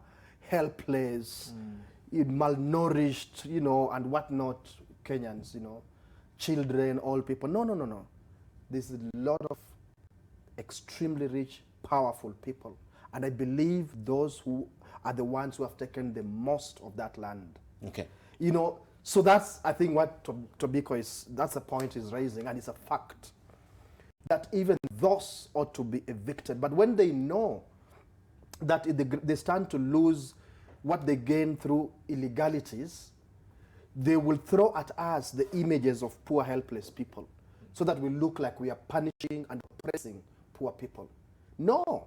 helpless, malnourished, and whatnot, Kenyans, children, all people. No. There's a lot of extremely rich, powerful people. And I believe those who are the ones who have taken the most of that land. Okay. So that's, I think, what Tobiko is, that's the point he's raising, and it's a fact that even those ought to be evicted. But when they know that they stand to lose what they gain through illegalities, they will throw at us the images of poor, helpless people so that we look like we are punishing and oppressing poor people. No.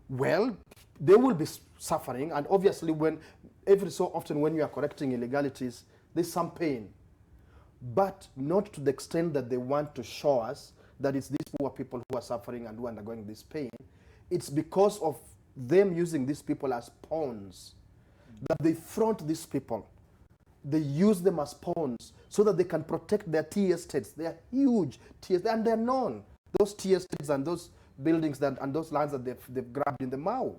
Well, they will be suffering, and obviously every so often when you are correcting illegalities, there's some pain. But not to the extent that they want to show us that it's these poor people who are suffering and who are undergoing this pain. It's because of them using these people as pawns that they front these people. They use them as pawns so that they can protect their tea estates. They are huge tea estates, and they're known. Those tea estates and those buildings and those lands that they've grabbed in the Mau.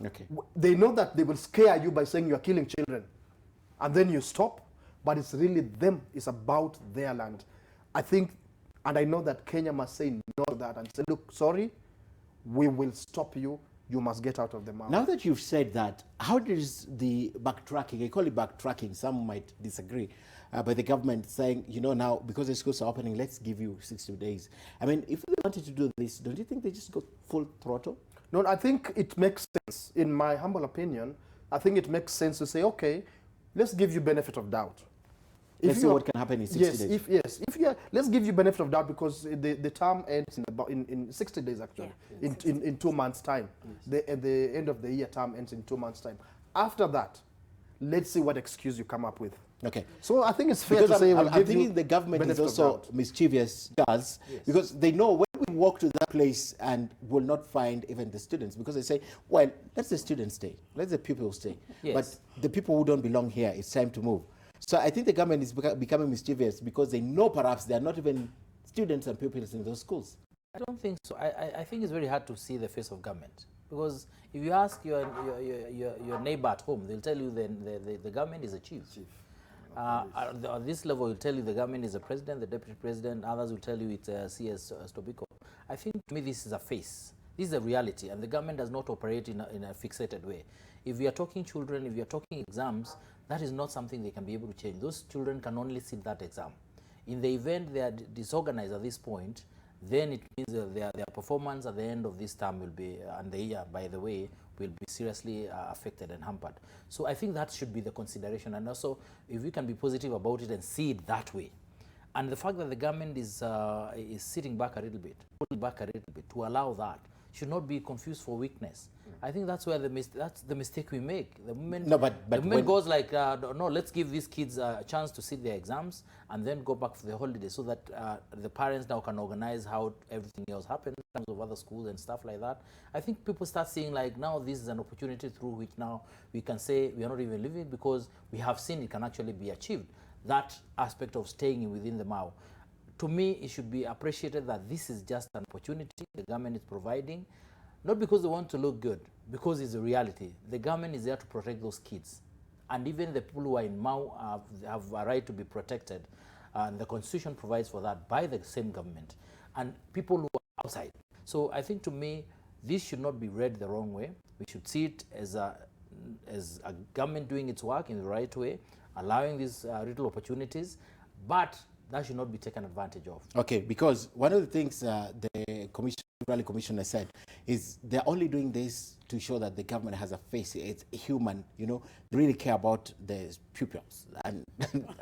Okay. They know that they will scare you by saying you're killing children. And then you stop. But it's really them. It's about their land. I think, and I know that Kenya must say no to that and say, look, sorry, we will stop you. You must get out of the Mau. Now that you've said that, how does the backtracking, I call it backtracking, some might disagree, but the government saying, now, because the schools are opening, let's give you 60 days. I mean, if they wanted to do this, don't you think they just go full throttle? No, I think it makes sense. In my humble opinion, I think it makes sense to say, okay, let's give you benefit of doubt. Let's see what can happen in 60 days. Let's give you benefit of doubt, because the term ends in 60 days, actually, in 2 months' time. Yes. The end of the year term ends in 2 months' time. After that, let's see what excuse you come up with. Okay. So I think it's fair to say I'm thinking the government is also mischievous, because they know when we walk to that place and will not find even the students, because they say, well, let the students stay, let the people stay. Yes. But the people who don't belong here, it's time to move. So I think the government is becoming mischievous because they know perhaps they are not even students and pupils in those schools? I don't think so. I think it's very hard to see the face of government, because if you ask your neighbor at home, they'll tell you the government is a chief. At this level, will tell you the government is a president, the deputy president. Others will tell you it's CS Stobiko. I think to me this is a face. This is a reality, and the government does not operate in a fixated way. If we are talking children, if we are talking exams, that is not something they can be able to change. Those children can only sit that exam. In the event they are disorganized at this point, then it means that their performance at the end of this term will be, and the year, by the way, will be seriously affected and hampered. So I think that should be the consideration. And also, if we can be positive about it and see it that way, and the fact that the government is sitting back a little bit, pulling back a little bit to allow that, should not be confused for weakness. I think that's where that's the mistake we make. The moment, no, but the moment goes like, no, let's give these kids a chance to sit their exams and then go back for the holiday, so that the parents now can organize how everything else happens in terms of other schools and stuff like that. I think people start seeing like, now this is an opportunity through which now we can say we are not even living, because we have seen it can actually be achieved. That aspect of staying within the MAU. To me, it should be appreciated that this is just an opportunity the government is providing, not because they want to look good, because it's a reality. The government is there to protect those kids. And even the people who are in MAU have a right to be protected. And the Constitution provides for that by the same government. And people who are outside. So I think to me, this should not be read the wrong way. We should see it as a government doing its work in the right way, allowing these little opportunities, but that should not be taken advantage of. Okay, because one of the things the commissioner said is they're only doing this to show that the government has a face. It's human, you know. They really care about the pupils, and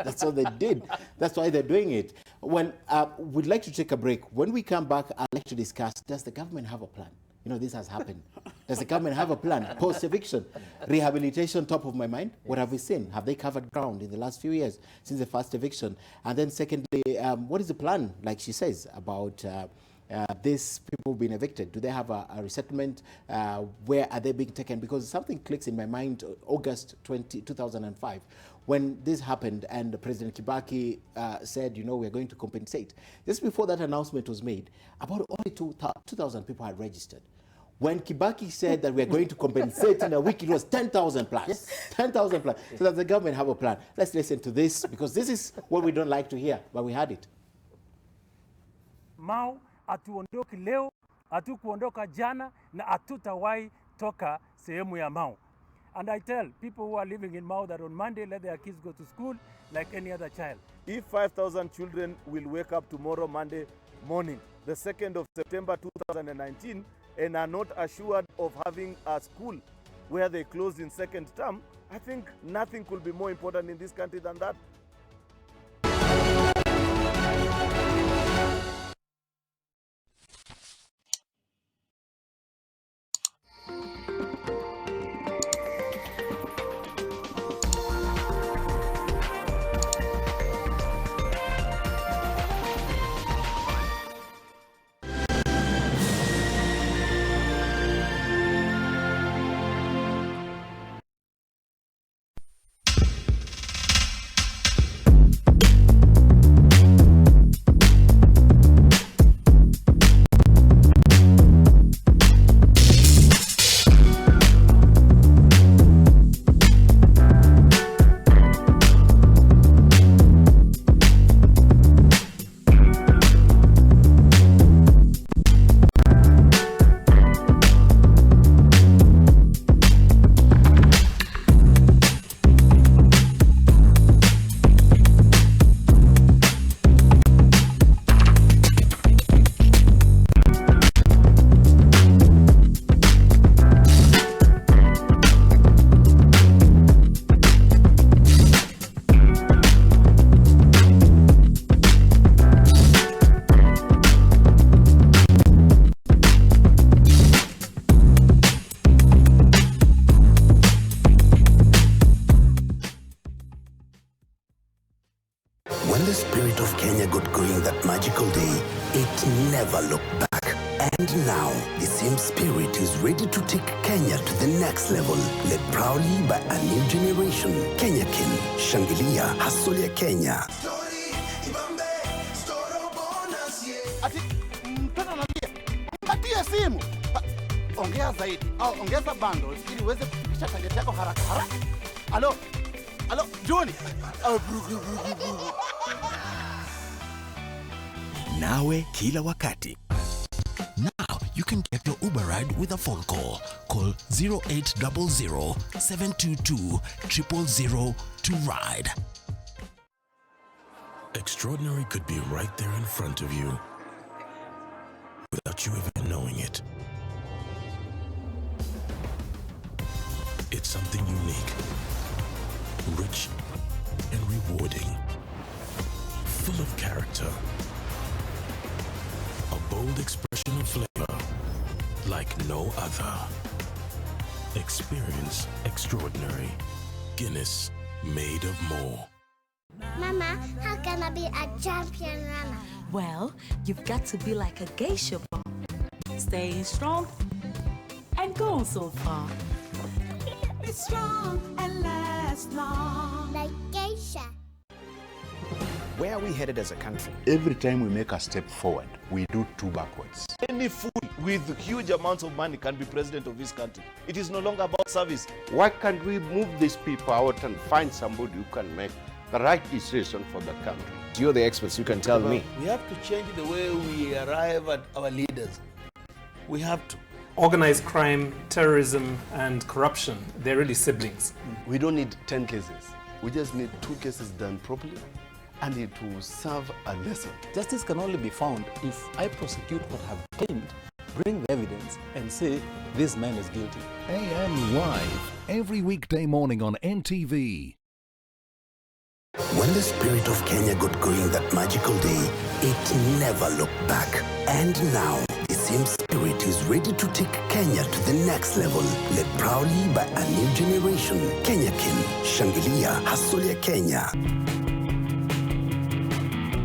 that's what they did. That's why they're doing it. Well, we'd like to take a break. When we come back, I'd like to discuss, does the government have a plan? You know, this has happened. Does the government have a plan? Post-eviction, rehabilitation, top of my mind. Yes. What have we seen? Have they covered ground in the last few years since the first eviction? And then secondly, what is the plan, like she says, about these people being evicted? Do they have a resettlement? Where are they being taken? Because something clicks in my mind, August 2005, when this happened and President Kibaki said, you know, we're going to compensate. Just before that announcement was made, about only 2,000 people had registered. When Kibaki said that we're going to compensate in a week, it was 10,000 plus. Yes. 10,000 plus. So does the government have a plan? Let's listen to this, because this is what we don't like to hear, but we had it. MAU hatuondoki leo, hatukuondoka jana, na hatutawahi toka sehemu ya MAU. And I tell people who are living in MAU that on Monday, let their kids go to school like any other child. If 5,000 children will wake up tomorrow, Monday morning, the 2nd of September 2019, and are not assured of having a school where they closed in second term, I think nothing could be more important in this country than that. When the spirit of Kenya got going that magical day, it never looked back. And now, the same spirit is ready to take Kenya to the next level, led proudly by a new generation. Kenya Ken, Shangilia, Hustle ya Kenya. Ongeza zaidi au ongeza bundles ili uweze kufikisha target yako haraka haraka. Alo, Juni. Nawe kila wakati. Now you can get your Uber ride with a phone call. Call 0800 722 000 to ride. Extraordinary could be right there in front of you without you even knowing it. It's something unique, rich and rewarding, full of character, a bold expression of flavor like no other. Experience extraordinary. Guinness, made of more. Mama, how can I be a champion runner? Well, you've got to be like a geisha ball. Stay strong and go so far. Be strong and last long. Like geisha. Where are we headed as a country? Every time we make a step forward, we do two backwards. Any fool with huge amounts of money can be president of this country. It is no longer about service. Why can't we move these people out and find somebody who can make the right decision for the country? You're the experts, you can tell me. We have to change the way we arrive at our leaders. We have to. Organized crime, terrorism, and corruption, they're really siblings. We don't need 10 cases. We just need 2 cases done properly, and it will serve a lesson. Justice can only be found if I prosecute what I have claimed, bring the evidence, and say this man is guilty. AM Live, every weekday morning on NTV. When the spirit of Kenya got going that magical day, it never looked back. And now, the same spirit is ready to take Kenya to the next level, led proudly by a new generation. Kenya Ken, Shangilia, Hustle ya Kenya.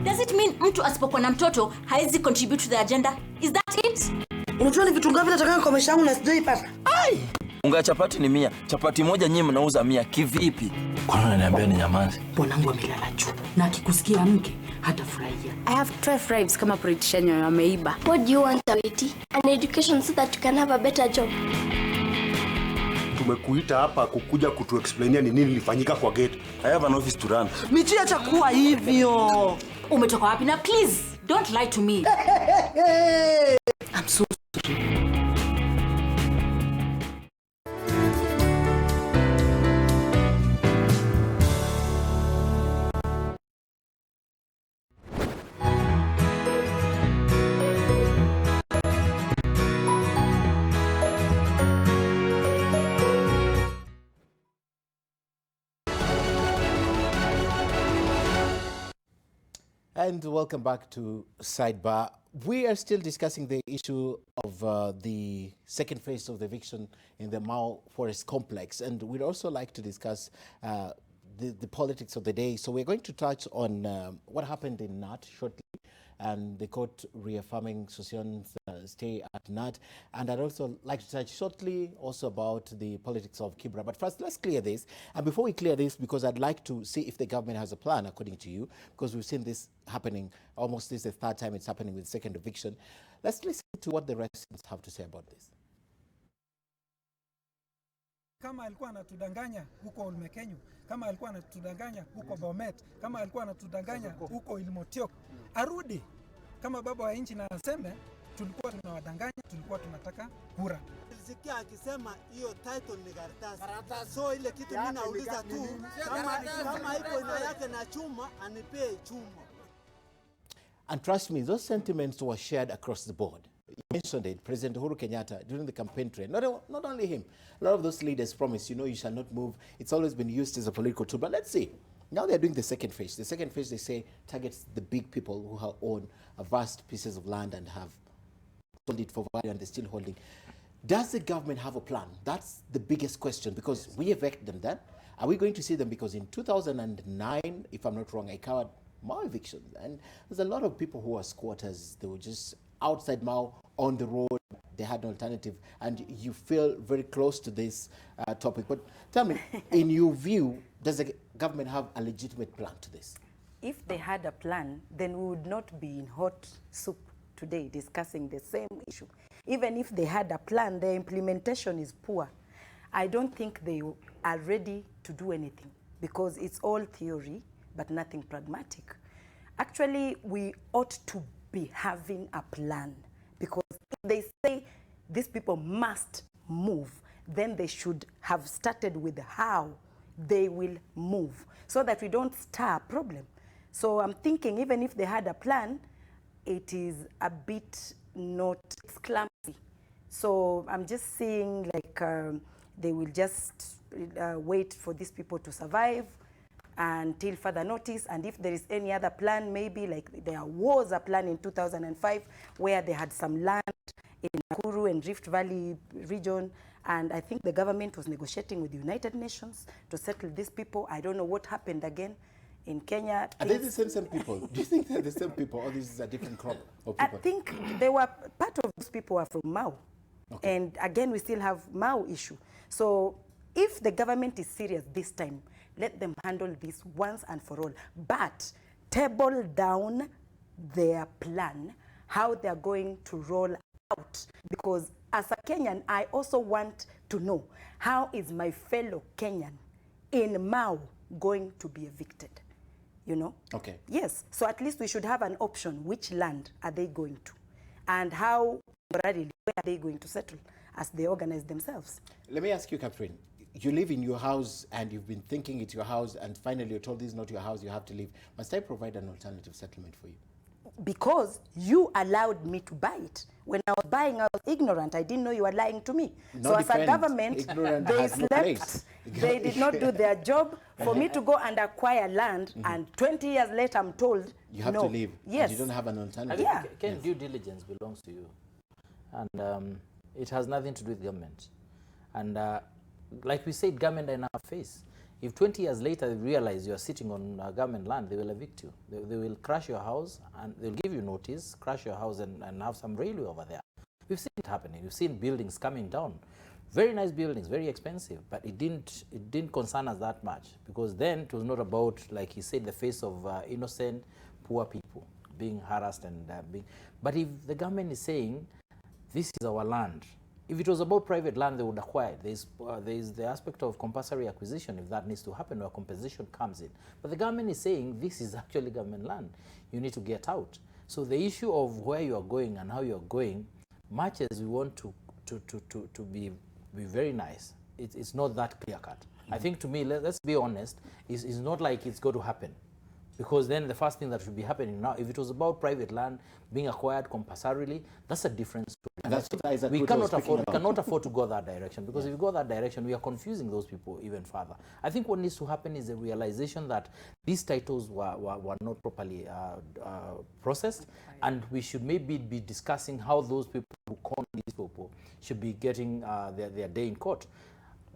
Does it mean mtu asipokuwa na mtoto haizi contribute to the agenda? Is that it? Unajua ni vitu ngapi nataka kwa maisha yangu na sijaipata? Ai! Unga chapati ni 100. Chapati moja nyinyi mnauza 100. Kivipi? Kwa nini unaniambia ni nyamazi? Bwanangu amelala juu na akikusikia mke hatafurahia. I have 12 bribes kama politician ameiba. What do you want, Awiti? An education so that you can have a better job. Tumekuita hapa kukuja kutuexplainia ni nini lifanyika kwa gate. I have an office to run. Michi acha kuwa hivyo. Umetoka wapi na please don't lie to me. I'm so sorry. And welcome back to Sidebar. We are still discussing the issue of the second phase of the eviction in the Mau Forest Complex. And we'd also like to discuss the politics of the day. So we're going to touch on what happened in NAT shortly, and the court reaffirming Sosion's stay at NAT. And I'd also like to touch shortly also about the politics of Kibra. But first, let's clear this. And before we clear this, because I'd like to see if the government has a plan, according to you, because we've seen this happening, almost this is the third time it's happening with second eviction. Let's listen to what the residents have to say about this. Kama alikuwa anatudanganya huko Olmekenyu, kama alikuwa anatudanganya huko Bomet, kama alikuwa anatudanganya huko Ilmotiok, arudi. Kama baba wa nchi na aseme tulikuwa tunawadanganya, tulikuwa tunataka kura. Nilisikia akisema hiyo title ni karatasi. So ile kitu mimi nauliza tu kama iko ina yake na chuma anipee chuma. And trust me, those sentiments were shared across the board. You mentioned it, President Uhuru Kenyatta, during the campaign trail. Not only him, a lot of those leaders promised, you shall not move. It's always been used as a political tool. But let's see. Now they're doing the second phase. The second phase, they say, targets the big people who own a vast pieces of land and have sold it for value and they're still holding. Does the government have a plan? That's the biggest question, because we evict them then. Are we going to see them? Because in 2009, if I'm not wrong, I covered Mau evictions. And there's a lot of people who are squatters. They were just outside Mau, on the road. They had no alternative. And you feel very close to this topic. But tell me, in your view, does the government have a legitimate plan to this? If they had a plan, then we would not be in hot soup today discussing the same issue. even if they had a plan, their implementation is poor. I don't think they are ready to do anything because it's all theory, but nothing pragmatic. Actually, we ought to be having a plan because if they say these people must move, then they should have started with how they will move so that we don't stir a problem. So I'm thinking even if they had a plan, it is a bit not clumsy. So I'm just seeing like they will just wait for these people to survive until further notice. And if there is any other plan, maybe like there was a plan in 2005 where they had some land in Nakuru and Rift Valley region, and I think the government was negotiating with the United Nations to settle these people. I don't know what happened again in Kenya. Are they the same people? Do you think they're the same people, or this is a different crop of people? I think they were, part of those people are from Mau. Okay. And again, we still have Mau issue. So if the government is serious this time, let them handle this once and for all. But table down their plan, how they're going to roll out. Because as a Kenyan, I also want to know, how is my fellow Kenyan in Mau going to be evicted? You know? Okay. Yes. So at least we should have an option. Which land are they going to? And how, where are they going to settle as they organize themselves? Let me ask you, Catherine. You live in your house and you've been thinking it's your house and finally you're told this is not your house, you have to leave. Must I provide an alternative settlement for you? Because you allowed me to buy it. When I was buying, I was ignorant. I didn't know you were lying to me. No, so as a government, they slept. They did not do their job. For me to go and acquire land, and 20 years later I'm told, you have to leave. Yes. And you don't have an alternative. Yeah. Ken, due diligence belongs to you. And it has nothing to do with government. And like we said, government are in our face. If 20 years later they realize you are sitting on government land, they will evict you. They will crash your house and they'll give you notice, crash your house and have some railway over there. We've seen it happening. We've seen buildings coming down. Very nice buildings, very expensive, but it didn't concern us that much because then it was not about, like he said, the face of innocent, poor people being harassed and being. But if the government is saying, this is our land, if it was about private land, they would acquire it. There is the aspect of compulsory acquisition if that needs to happen, where compensation comes in. But the government is saying this is actually government land. You need to get out. So the issue of where you are going and how you are going, much as we want to be very nice, it's not that clear cut. I think to me, let's be honest, it's not like it's going to happen. Because then the first thing that should be happening now, if it was about private land being acquired compulsorily, that's a different story. That's what Isaac we cannot afford to go that direction, because if we go that direction, we are confusing those people even further. I think what needs to happen is the realization that these titles were not properly processed, and we should maybe be discussing how those people who con these people should be getting their day in court.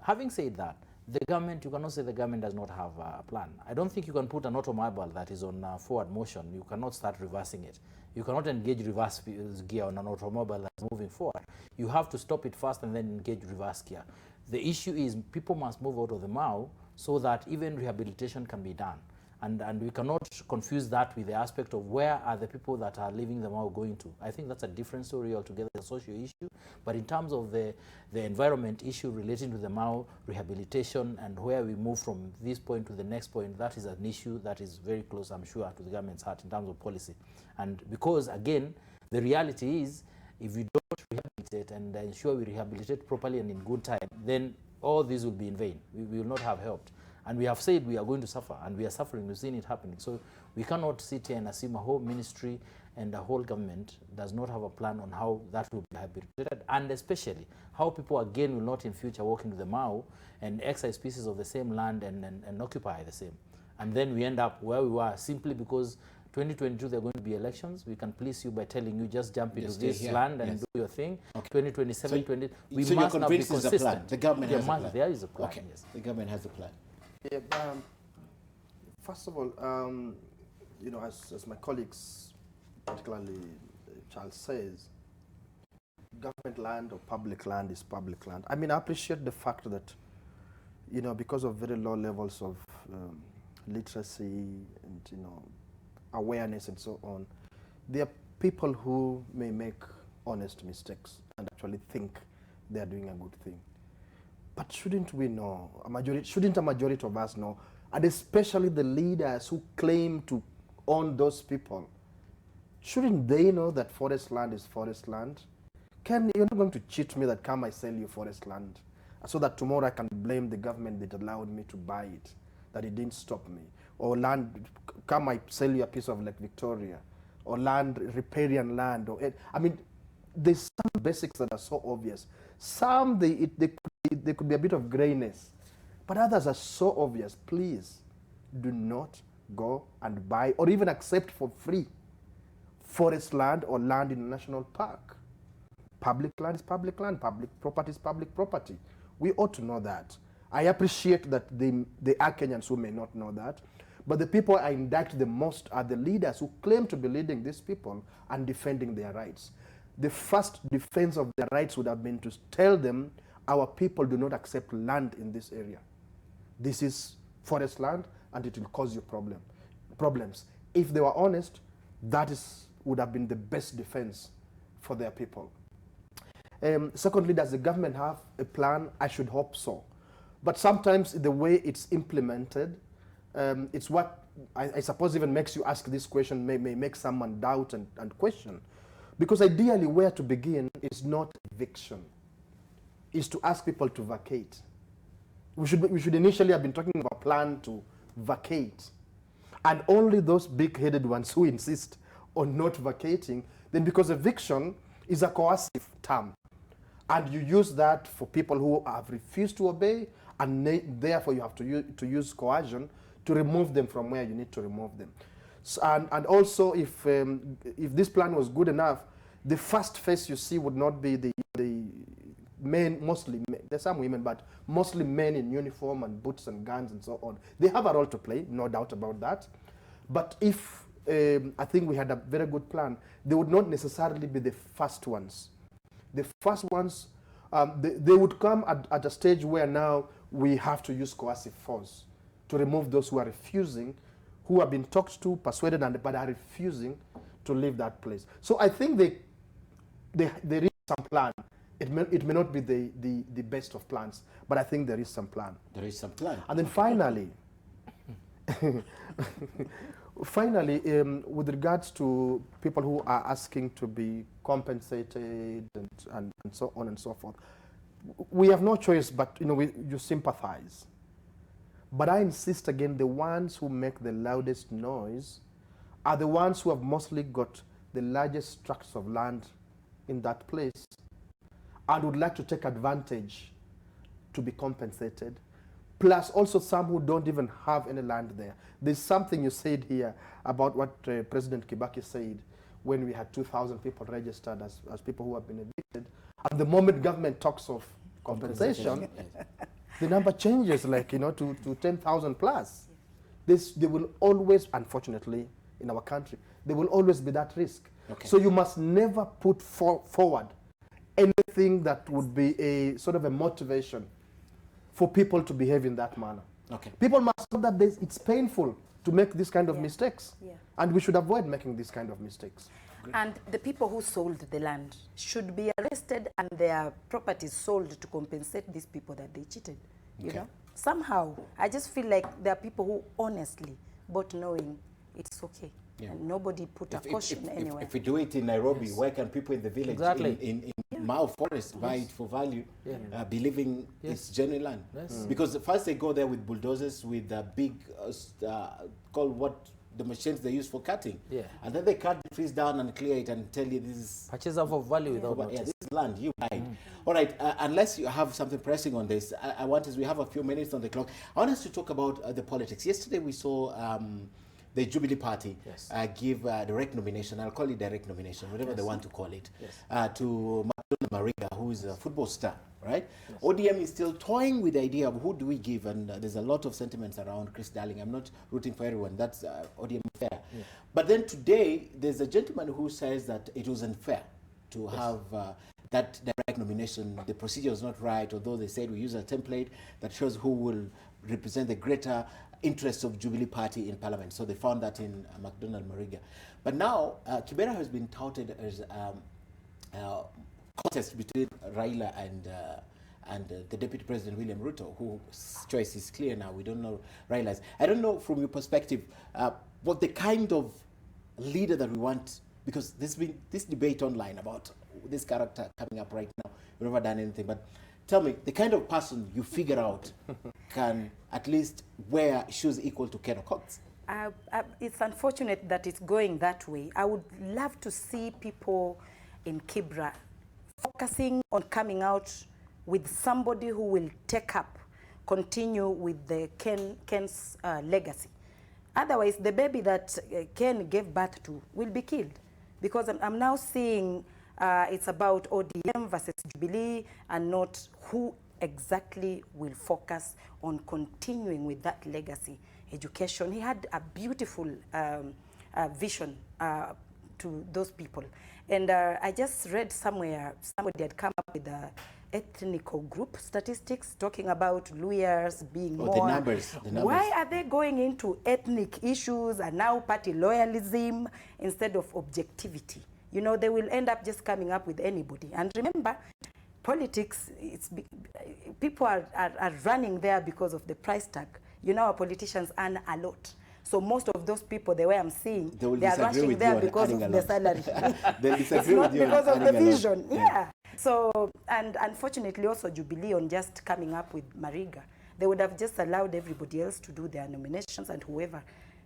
Having said that, the government, you cannot say the government does not have a plan. I don't think you can put an automobile that is on forward motion. You cannot start reversing it. You cannot engage reverse gear on an automobile that's moving forward. You have to stop it first and then engage reverse gear. The issue is people must move out of the Mau so that even rehabilitation can be done. And we cannot confuse that with the aspect of where are the people that are leaving the Mau going to. I think that's a different story altogether, a social issue. But in terms of the environment issue relating to the Mau rehabilitation and where we move from this point to the next point, that is an issue that is very close, I'm sure, to the government's heart in terms of policy. And because, again, the reality is, if we don't rehabilitate and ensure we rehabilitate properly and in good time, then all this will be in vain. We will not have helped. And we have said we are going to suffer, and we are suffering. We've seen it happening. So we cannot sit here and assume a whole ministry and the whole government does not have a plan on how that will be rehabilitated, and especially how people again will not in future walk into the Mau and exercise pieces of the same land and occupy the same. And then we end up where we were simply because 2022 there are going to be elections. We can please you by telling you just jump into this land and do your thing. Okay. 2027, we must now be consistent. The government has a plan. There is a plan. Okay. Yes. The government has a plan. Yeah, first of all, you know, as my colleagues, particularly Charles says, government land or public land is public land. I mean, I appreciate the fact that, you know, because of very low levels of literacy and, you know, awareness and so on, there are people who may make honest mistakes and actually think they are doing a good thing. But shouldn't we know, shouldn't a majority of us know, and especially the leaders who claim to own those people, shouldn't they know that forest land is forest land? Ken, you're not going to cheat me that come I sell you forest land so that tomorrow I can blame the government that allowed me to buy it, that it didn't stop me. Or land, come I sell you a piece of Lake Victoria, or land, riparian land. Or I mean, there's some basics that are so obvious. Some, they could be a bit of grayness, but others are so obvious. Please do not go and buy or even accept for free forest land or land in a national park. Public land is public land, public property is public property. We ought to know that. I appreciate that there are Kenyans who may not know that, but the people I indict the most are the leaders who claim to be leading these people and defending their rights. The first defense of their rights would have been to tell them, our people do not accept land in this area. This is forest land and it will cause you problems. If they were honest, that would have been the best defense for their people. Secondly, does the government have a plan? I should hope so. But sometimes the way it's implemented, it's what I suppose even makes you ask this question, may make someone doubt and question. Because ideally where to begin is not eviction, is to ask people to vacate. We should initially have been talking about a plan to vacate. And only those big-headed ones who insist on not vacating, then because eviction is a coercive term. And you use that for people who have refused to obey, and therefore you have to use coercion to remove them from where you need to remove them. So, and also, if this plan was good enough, the first face you see would not be the men, mostly men. There's some women, but mostly men in uniform and boots and guns and so on. They have a role to play, no doubt about that. But if I think we had a very good plan, they would not necessarily be the first ones. The first ones, they would come at a stage where now we have to use coercive force to remove those who are refusing, who have been talked to, persuaded, but are refusing to leave that place. So I think there is some plan. It may not be the best of plans, but I think there is some plan. There is some plan. And then finally, with regards to people who are asking to be compensated and so on and so forth, we have no choice but you sympathize. But I insist again, the ones who make the loudest noise are the ones who have mostly got the largest tracts of land in that place and would like to take advantage to be compensated. Plus also some who don't even have any land there. There's something you said here about what President Kibaki said when we had 2,000 people registered as people who have been evicted. And the moment government talks of compensation, the number changes to 10,000 plus. There will always, unfortunately, in our country, there will always be that risk. Okay. So you must never put forward anything that would be a sort of a motivation for people to behave in that manner. Okay. People must know that it's painful to make this kind of mistakes. Yeah. And we should avoid making this kind of mistakes. And the people who sold the land should be arrested and their properties sold to compensate these people that they cheated. You know? Somehow, I just feel like there are people who honestly, but knowing it's okay. Yeah. And nobody put a caution anywhere. If we do it in Nairobi, why can people in the village in Mao Forest buy it for value, believing it's genuine land? Yes. Because first they go there with bulldozers, with a big, called what the machines they use for cutting. Yeah. And then they cut the trees down and clear it and tell you this is purchase of value without notice. Yeah, this is land, you buy it. All right, unless you have something pressing on this, I want us, we have a few minutes on the clock. I want us to talk about the politics. Yesterday we saw the Jubilee Party give direct nomination, I'll call it direct nomination, whatever they want to call it, to Mariga, who is a football star, right? Yes. ODM is still toying with the idea of who do we give, and there's a lot of sentiments around Chris Darling. I'm not rooting for everyone, that's ODM fair. Yeah. But then today, there's a gentleman who says that it was unfair to have that direct nomination. The procedure was not right, although they said we use a template that shows who will represent the greater interests of Jubilee Party in Parliament. So they found that in McDonald Mariga. But now, Kibera has been touted as contest between Raila and the Deputy President William Ruto, whose choice is clear now. We don't know Raila's. I don't know from your perspective what the kind of leader that we want, because there's been this debate online about this character coming up right now. We've never done anything, but tell me, the kind of person you figure out can at least wear shoes equal to Ken Okoth. It's unfortunate that it's going that way. I would love to see people in Kibra focusing on coming out with somebody who will take up, continue with the Ken's legacy. Otherwise, the baby that Ken gave birth to will be killed. Because I'm now seeing it's about ODM versus Jubilee and not who exactly will focus on continuing with that legacy. Education. He had a beautiful vision to those people. And I just read somewhere, somebody had come up with a ethnical group statistics talking about Luyas being more. The numbers. Why are they going into ethnic issues and now party loyalism instead of objectivity? You know, they will end up just coming up with anybody. And remember, politics, people are running there because of the price tag. You know, our politicians earn a lot. So most of those people, the way I'm seeing, they are rushing there because of the salary. It's not because of the vision. Yeah. So, and unfortunately also Jubilee on just coming up with Mariga. They would have just allowed everybody else to do their nominations and whoever,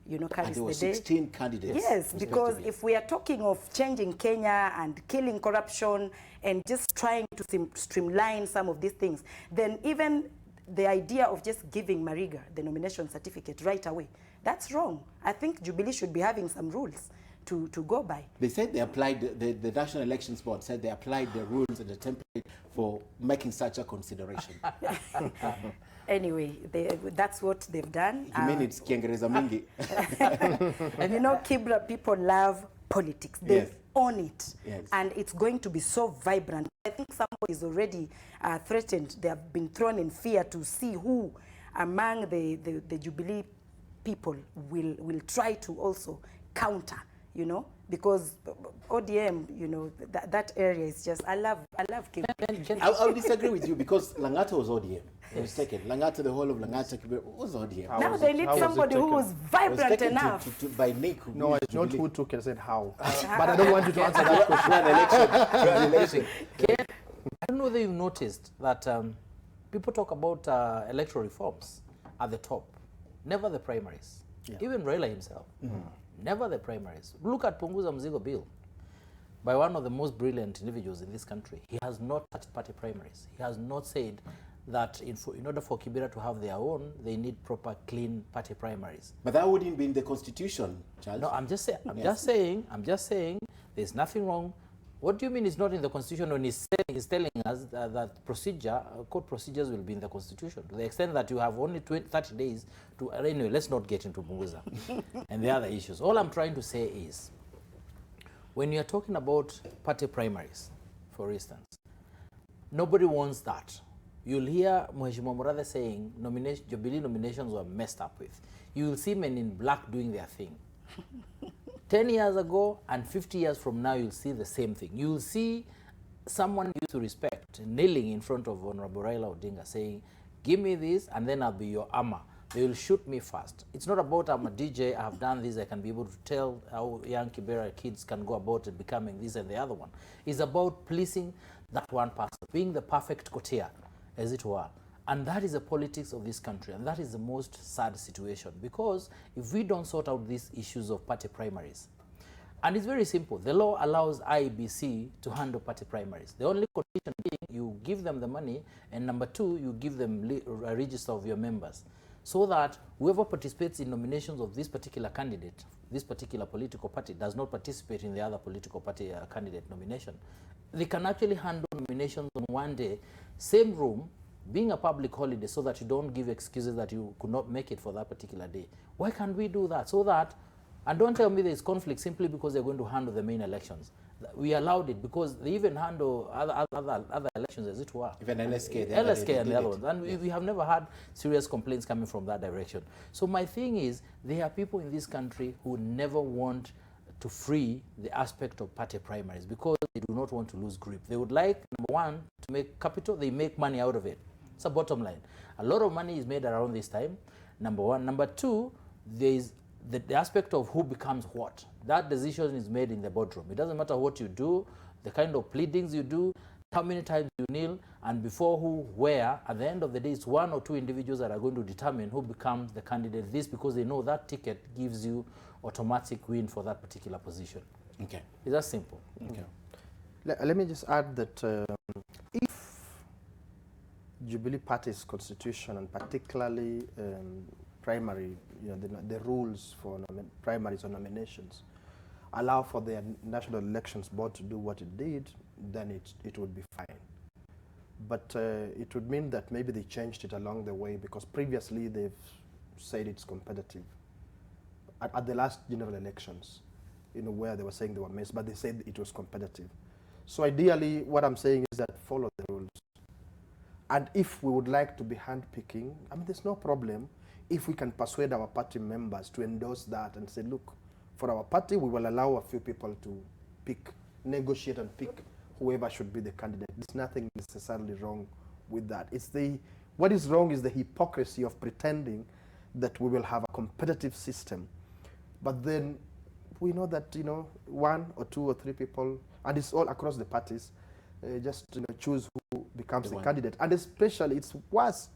you know, carries the day. 16 candidates. Yes, because if we are talking of changing Kenya and killing corruption and just trying to streamline some of these things, then even the idea of just giving Mariga the nomination certificate right away, that's wrong. I think Jubilee should be having some rules to go by. They said they applied, the National Elections Board said they applied the rules and the template for making such a consideration. Anyway, that's what they've done. You mean it's Kiingereza mingi? And you know, Kibra people love politics. They own it. Yes. And it's going to be so vibrant. I think somebody is already threatened. They have been thrown in fear to see who among the Jubilee people will try to also counter, you know, because ODM, you know, that area is just, I love Kibra. I'll disagree with you because Langata was ODM. It was taken. Langata, the whole of Langata was ODM. Now they need somebody who was vibrant enough. By Nick. No, it's not who took it, I said how. But I don't want you to answer that question. I don't know whether you've noticed that people talk about electoral reforms at the top, never the primaries. Yeah. Even Raila himself, never the primaries. Look at Punguza Mzigo Bill by one of the most brilliant individuals in this country. He has not touched party primaries. He has not said that in order for Kibera to have their own, they need proper, clean party primaries. But that wouldn't be in the constitution, Charles. No, I'm just saying, there's nothing wrong. What do you mean it's not in the constitution when he's telling us that procedure, court procedures will be in the constitution to the extent that you have only 30 days to, anyway, let's not get into Bunguza and the other issues. All I'm trying to say is, when you're talking about party primaries, for instance, nobody wants that. You'll hear Mheshimiwa Murathe saying Jubilee nominations were messed up with. You will see men in black doing their thing. 10 years ago and 50 years from now, you'll see the same thing. You'll see someone you to respect kneeling in front of Honorable Raila Odinga saying, give me this and then I'll be your armor. They will shoot me first. It's not about I'm a DJ, I have done this, I can be able to tell how young Kibera kids can go about it, becoming this and the other one. It's about pleasing that one person, being the perfect courtier, as it were. And that is the politics of this country, and that is the most sad situation, because if we don't sort out these issues of party primaries, and it's very simple, the law allows IEBC to handle party primaries. The only condition being you give them the money, and number two, you give them a register of your members, so that whoever participates in nominations of this particular candidate, this particular political party, does not participate in the other political party candidate nomination. They can actually handle nominations on one day, same room, being a public holiday, so that you don't give excuses that you could not make it for that particular day. Why can't we do that? So that, and don't tell me there's conflict simply because they're going to handle the main elections. We allowed it because they even handle other elections, as it were. Even LSK. LSK and the other ones. And we have never had serious complaints coming from that direction. So my thing is, there are people in this country who never want to free the aspect of party primaries because they do not want to lose grip. They would like, number one, to make capital. They make money out of it. It's a bottom line. A lot of money is made around this time, number one. Number two, there is the aspect of who becomes what. That decision is made in the boardroom. It doesn't matter what you do, the kind of pleadings you do, how many times you kneel, and before who, where. At the end of the day, it's one or two individuals that are going to determine who becomes the candidate. This because they know that ticket gives you automatic win for that particular position. Okay. It's that simple. Okay. Let me just add that if Jubilee Party's constitution, and particularly primary, the rules for primaries or nominations, allow for the National Elections Board to do what it did, then it would be fine. But it would mean that maybe they changed it along the way, because previously they've said it's competitive. At the last general elections, where they were saying they were missed, but they said it was competitive. So ideally, what I'm saying is that follow the rules. And if we would like to be handpicking, there's no problem if we can persuade our party members to endorse that and say, look, for our party, we will allow a few people to pick, negotiate and pick whoever should be the candidate. There's nothing necessarily wrong with that. What is wrong is the hypocrisy of pretending that we will have a competitive system. But then we know that, one or two or three people, and it's all across the parties, just choose who becomes the candidate. And especially, it's worse.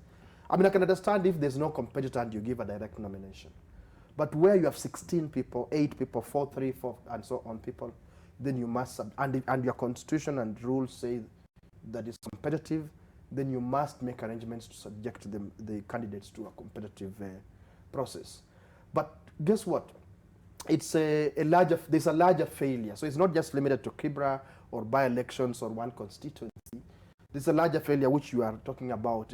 I can understand if there's no competitor and you give a direct nomination. But where you have 16 people, 8 people, 4, 3, 4, and so on people, then you must, and your constitution and rules say that it's competitive, then you must make arrangements to subject the candidates to a competitive process. But guess what? It's there's a larger failure. So it's not just limited to Kibra or by-elections or one constituency. There's a larger failure which you are talking about,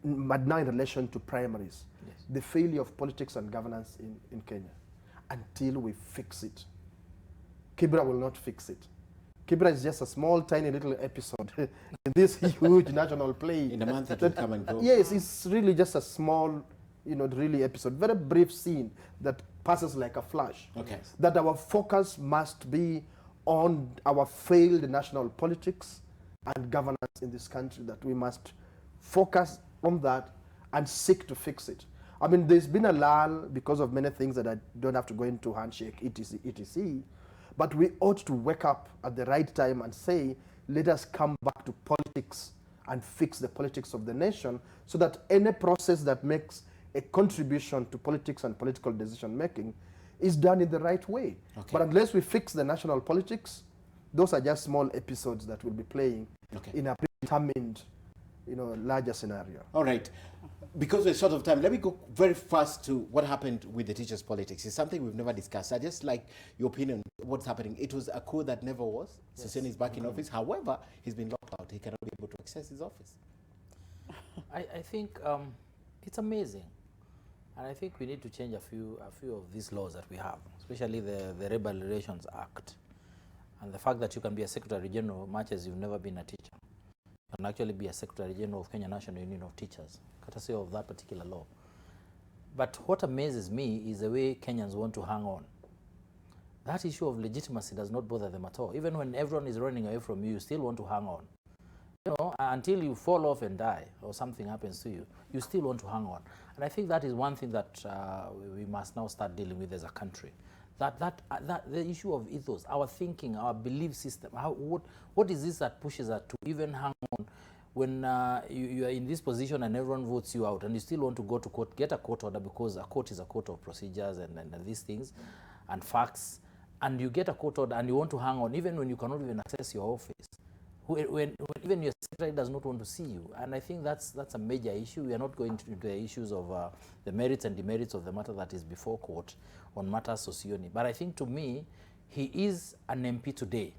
but now in relation to primaries. Yes. The failure of politics and governance in Kenya. Until we fix it. Kibra will not fix it. Kibra is just a small, tiny little episode in this huge national play. In a month it will come and go. Yes, it's really just a small, really episode, very brief scene that passes like a flash. Okay. That our focus must be on our failed national politics and governance in this country, that we must focus on that and seek to fix it. There's been a lull because of many things that I don't have to go into, handshake, etc., etc. But we ought to wake up at the right time and say, let us come back to politics and fix the politics of the nation, so that any process that makes a contribution to politics and political decision making is done in the right way. Okay. But unless we fix the national politics, those are just small episodes that will be playing in a predetermined, larger scenario. All right. Because we're short of time, let me go very fast to what happened with the teachers' politics. It's something we've never discussed. I just like your opinion, what's happening. It was a coup that never was. Yes. Siseni is back in office. However, he's been locked out. He cannot be able to access his office. I think it's amazing. And I think we need to change a few of these laws that we have, especially the Labor Relations Act. And the fact that you can be a Secretary General much as you've never been a teacher. You can actually be a Secretary General of Kenya National Union of Teachers, courtesy of that particular law. But what amazes me is the way Kenyans want to hang on. That issue of legitimacy does not bother them at all. Even when everyone is running away from you, you still want to hang on. Until you fall off and die or something happens to you, you still want to hang on. And I think that is one thing that we must now start dealing with as a country. That the issue of ethos, our thinking, our belief system, what is this that pushes us to even hang on when you are in this position and everyone votes you out and you still want to go to court, get a court order, because a court is a court of procedures and these things and facts, and you get a court order and you want to hang on even when you cannot even access your office. When even your secretary does not want to see you. And I think that's a major issue. We are not going into the issues of the merits and demerits of the matter that is before court on matters socioni. But I think, to me, he is an MP today.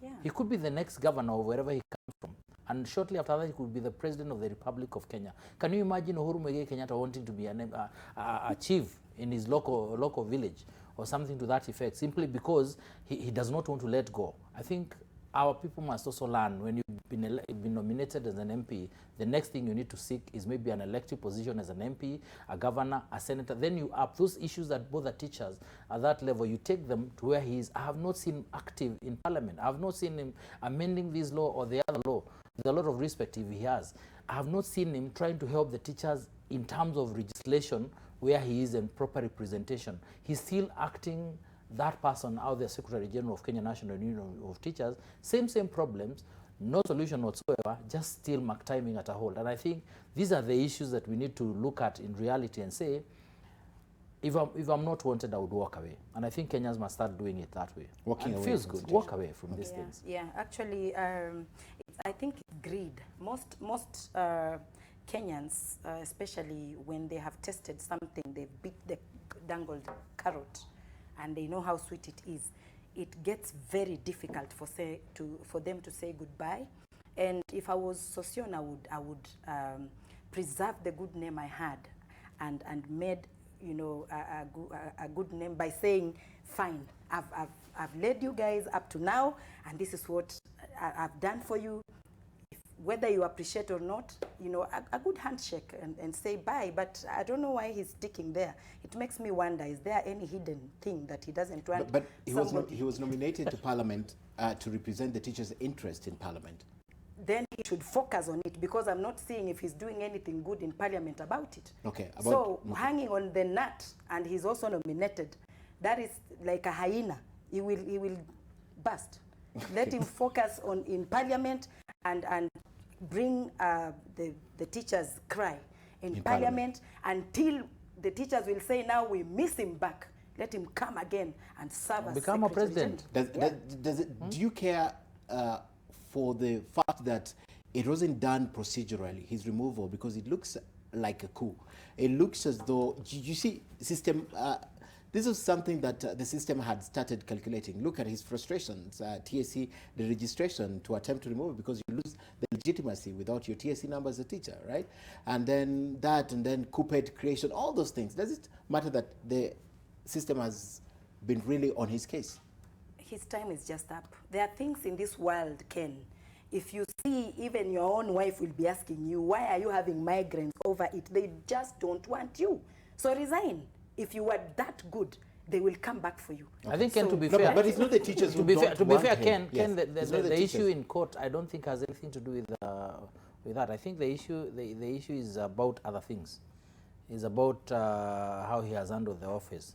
Yeah. He could be the next governor of wherever he comes from. And shortly after that, he could be the president of the Republic of Kenya. Can you imagine Uhuru Muigai Kenyatta wanting to be a chief in his local village or something to that effect, simply because he does not want to let go? I think our people must also learn when you've been nominated as an MP, the next thing you need to seek is maybe an elective position as an MP, a governor, a senator. Then you up those issues that bother teachers at that level, you take them to where he is. I have not seen him active in parliament. I have not seen him amending this law or the other law. There's a lot of respect if he has. I have not seen him trying to help the teachers in terms of legislation where he is in proper representation. He's still acting that person out there, Secretary General of Kenya National Union of Teachers, same problems, no solution whatsoever, just still mark timing at a hold. And I think these are the issues that we need to look at in reality and say, if I'm not wanted, I would walk away. And I think Kenyans must start doing it that way. Walking away. It feels good. Walk away from these things. Yeah, actually, I think it's greed. Most Kenyans, especially when they have tested something, they've beat the dangled carrot, and they know how sweet it is, it gets very difficult for them to say goodbye. And if I was Sossion, I would preserve the good name I had, and made a good name by saying, fine, I've led you guys up to now, and this is what I've done for you. Whether you appreciate or not, a good handshake and say bye. But I don't know why he's sticking there. It makes me wonder, is there any hidden thing that he doesn't want? But he was nominated to Parliament to represent the teachers' interest in Parliament. Then he should focus on it, because I'm not seeing if he's doing anything good in Parliament about it. Okay. Hanging on the nut, and he's also nominated, that is like a hyena. He will burst. Let him focus in Parliament and bring the teachers' cry in Parliament until the teachers will say, now we miss him back. Let him come again and serve as become a president. Do you care for the fact that it wasn't done procedurally, his removal, because it looks like a coup? It looks as though, you see, system. This is something that the system had started calculating. Look at his frustrations, TSC, the registration to attempt to remove it, because you lose the legitimacy without your TSC number as a teacher, right? And then that, and then couped creation, all those things. Does it matter that the system has been really on his case? His time is just up. There are things in this world, Ken. If you see, even your own wife will be asking you, why are you having migraines over it? They just don't want you. So resign. If you were that good, they will come back for you. I think, Ken, to be fair, but it's not the teachers to who be don't fair, to be want fair, him. Ken, Yes. the issue in court, I don't think has anything to do with that. I think the issue is about other things. It's about how he has handled the office.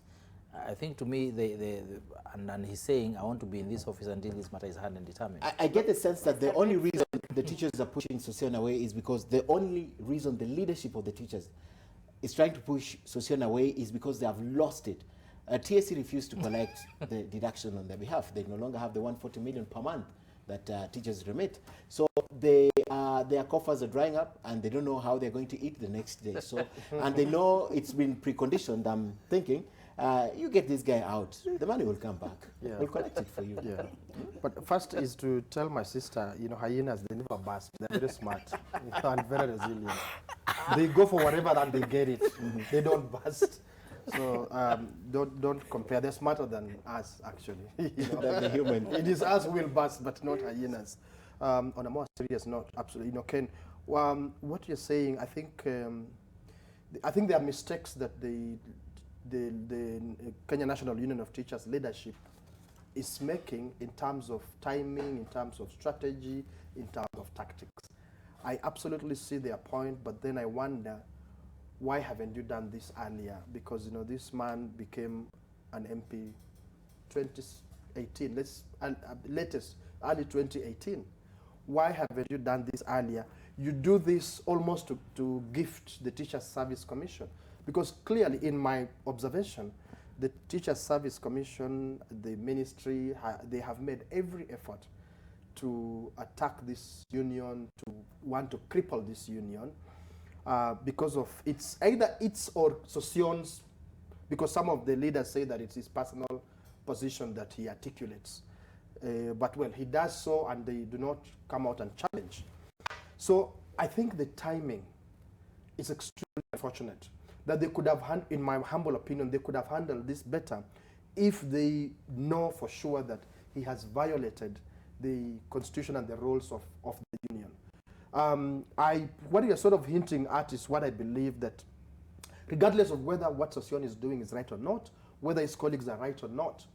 I think, to me, and he's saying, I want to be in this office until this matter is heard and determined. I get the sense that the only reason the teachers are pushing Sossion away is because the only reason the leadership of the teachers is trying to push Sossion away is because they have lost it. TSC refused to collect the deduction on their behalf. They no longer have the 140 million per month that teachers remit. So their coffers are drying up, and they don't know how they're going to eat the next day. So, and they know it's been preconditioned. I'm thinking, you get this guy out, the money will come back. Yeah. We'll collect it for you. Yeah. But first is to tell my sister, hyenas, they never burst. They're very smart and very resilient. They go for whatever and they get it. They don't burst. So don't compare. They're smarter than us, actually. Than the human. It is us who will burst, but not hyenas. On a more serious note, absolutely. Ken, what you're saying, I think there are mistakes that the Kenya National Union of Teachers leadership is making in terms of timing, in terms of strategy, in terms of tactics. I absolutely see their point, but then I wonder, why haven't you done this earlier? Because this man became an MP 2018, latest early 2018. Why haven't you done this earlier? You do this almost to gift the Teachers Service Commission, because clearly, in my observation, the Teachers Service Commission, the ministry, they have made every effort to attack this union, to want to cripple this union, because of either its or Sosion's, because some of the leaders say that it's his personal position that he articulates. But well, he does so, and they do not come out and challenge. So I think the timing is extremely unfortunate. That they could have, in my humble opinion, they could have handled this better if they know for sure that he has violated the constitution and the rules of the union. What you're sort of hinting at is what I believe, that regardless of whether what Sossion is doing is right or not, whether his colleagues are right or not,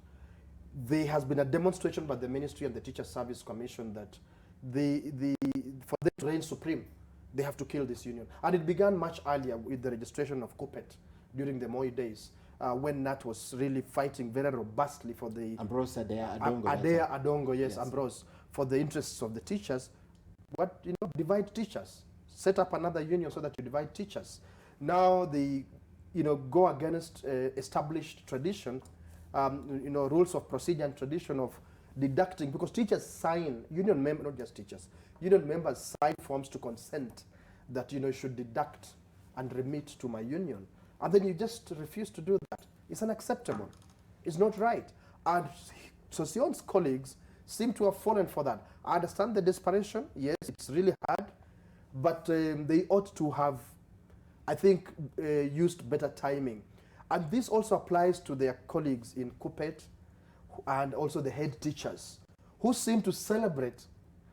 there has been a demonstration by the Ministry and the Teacher Service Commission that for them to reign supreme, they have to kill this union. And it began much earlier with the registration of Kupet during the Moi days, when Nat was really fighting very robustly for the... Ambrose Adea Adongo. Adea Adongo, yes, Ambrose, for the interests of the teachers. Divide teachers. Set up another union so that you divide teachers. Now they, go against established tradition, rules of procedure and tradition of deducting, because teachers sign, union members, not just teachers, union members sign forms to consent that, should deduct and remit to my union. And then you just refuse to do that. It's unacceptable. It's not right. And Sosion's colleagues seem to have fallen for that. I understand the desperation. Yes, it's really hard. But they ought to have, I think, used better timing. And this also applies to their colleagues in Kupet and also the head teachers, who seem to celebrate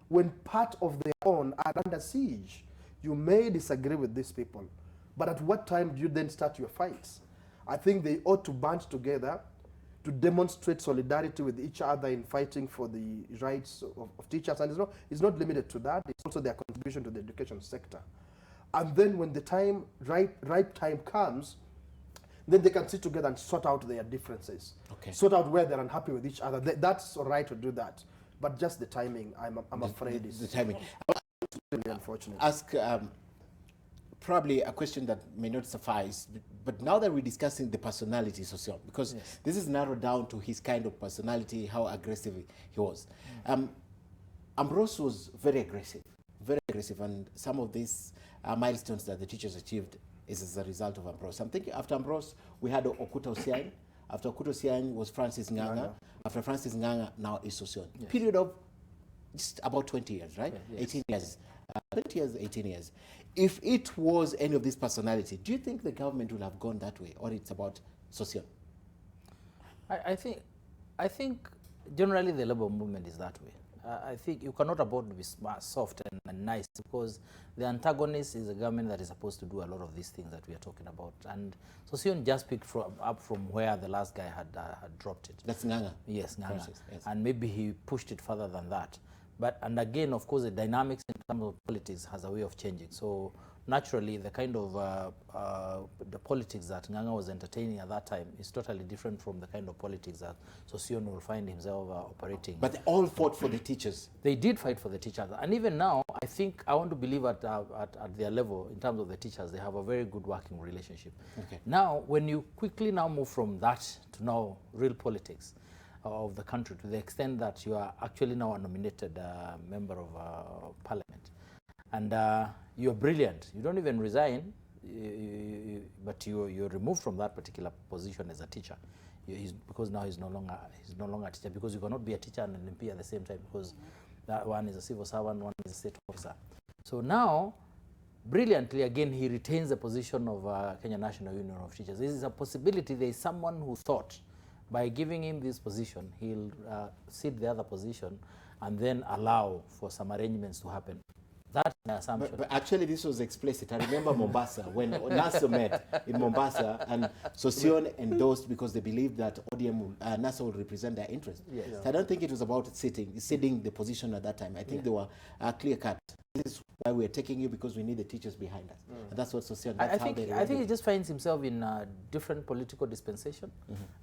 when part of their own are under siege. You may disagree with these people, but at what time do you then start your fights? I think they ought to band together to demonstrate solidarity with each other in fighting for the rights of teachers. And it's not limited to that, it's also their contribution to the education sector. And then when the right time comes, then they can sit together and sort out their differences. Okay. Sort out where they're unhappy with each other. That's all right to do that. But just the timing, I'm afraid is... The timing. Really unfortunate. Ask probably a question that may not suffice, but now that we're discussing the personality, Sossion, because this is narrowed down to his kind of personality, how aggressive he was. Ambrose was very aggressive, and some of these milestones that the teachers achieved is as a result of Ambrose. I'm thinking after Ambrose, we had Okuta Osiang. After Okuta Osiang was Francis Nganga. After Francis Nganga, now is Sossion. Yes. Period of just about 20 years, right? Yes. 18 years. 20 years, 18 years. If it was any of this personality, do you think the government will have gone that way, or it's about Sossion? I think generally the labor movement is that way. I think you cannot afford to be smart, soft and nice, because the antagonist is a government that is supposed to do a lot of these things that we are talking about. And Sossion just picked up from where the last guy had dropped it. That's Nganga. Yes, Nganga. Yes. And maybe he pushed it further than that. And again, of course, the dynamics in terms of politics has a way of changing. So naturally, the kind of the politics that Nganga was entertaining at that time is totally different from the kind of politics that Sossion will find himself operating. But they all fought for the teachers. They did fight for the teachers. And even now, I want to believe at their level, in terms of the teachers, they have a very good working relationship. Okay. Now, when you quickly now move from that to now real politics of the country, to the extent that you are actually now a nominated member of parliament, and you're brilliant. You don't even resign, but you're removed from that particular position as a teacher, because now he's no longer a teacher, because you cannot be a teacher and an MP at the same time, because that one is a civil servant, one is a state officer. So now, brilliantly, again, he retains the position of Kenya National Union of Teachers. This is a possibility. There is someone who thought, by giving him this position, he'll cede the other position and then allow for some arrangements to happen. That's my assumption. But actually, this was explicit. I remember Mombasa, when NASA met in Mombasa, and Sossion endorsed because they believed that ODM, NASA will represent their interests. Yes. So I don't think it was about ceding the position at that time. I think they were clear-cut. This is why we're taking you, because we need the teachers behind us. And that's what Sossion, I think he just finds himself in a different political dispensation,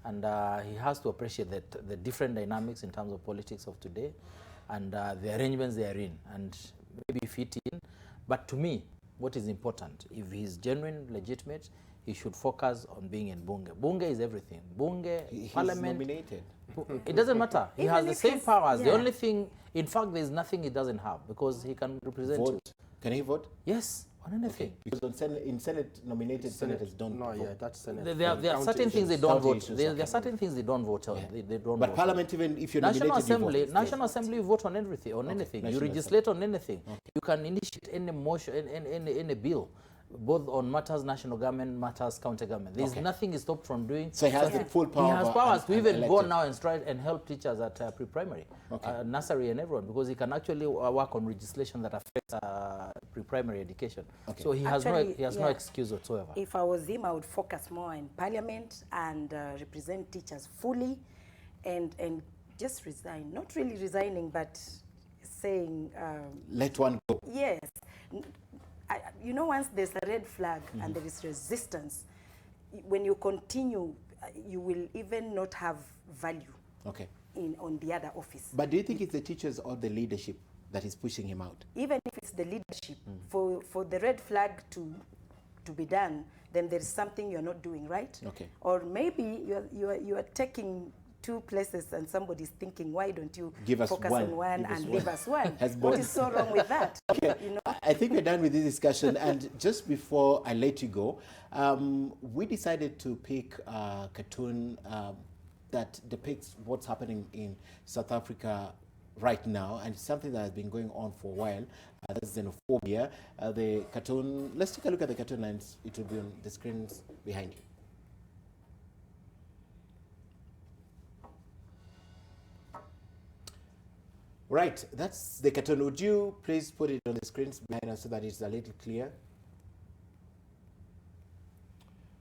and he has to appreciate that the different dynamics in terms of politics of today, and the arrangements they are in, and maybe fit in. But to me, what is important, if he's genuine, legitimate, he should focus on being in Bunge. Bunge is everything. Bunge, Parliament. He's nominated. It doesn't matter. He has the same powers. Yeah. The only thing, in fact, there's nothing he doesn't have, because he can represent vote. You. Can he vote? Yes, on anything. Okay. Because in Senate, nominated senators don't vote. Yeah, that's Senate. There are certain things they don't vote. There are certain things they don't vote on. Yeah. They don't but vote Parliament, even if you're National nominated, Assembly, you vote. National Assembly, you vote on everything. On anything. You legislate on anything. You can initiate any motion, any bill. both on matters national government, matters county government. There's nothing is stopped from doing. So he has the full power. He has powers to even go elected. now and try and help teachers at pre-primary, nursery and everyone, because he can actually work on legislation that affects pre-primary education. So he has no excuse whatsoever. If I was him, I would focus more in parliament and represent teachers fully, and just resign. Not really resigning, but saying let one go. Yes. You know, once there's a red flag and there is resistance, when you continue, you will even not have value on the other office. But do you think it's the teachers or the leadership that is pushing him out? Even if it's the leadership, for the red flag to be done, then there is something you're not doing right. Or maybe you are taking two places and somebody's thinking, why don't you focus on one and leave us one? What is so wrong with that? You know? I think we're done with this discussion. And just before I let you go, we decided to pick a cartoon that depicts what's happening in South Africa right now, and it's something that has been going on for a while. That's xenophobia. The cartoon, let's take a look at the cartoon, and it will be on the screens behind you. Right, that's the cartoon. Would you please put it on the screens behind us so that it's a little clear?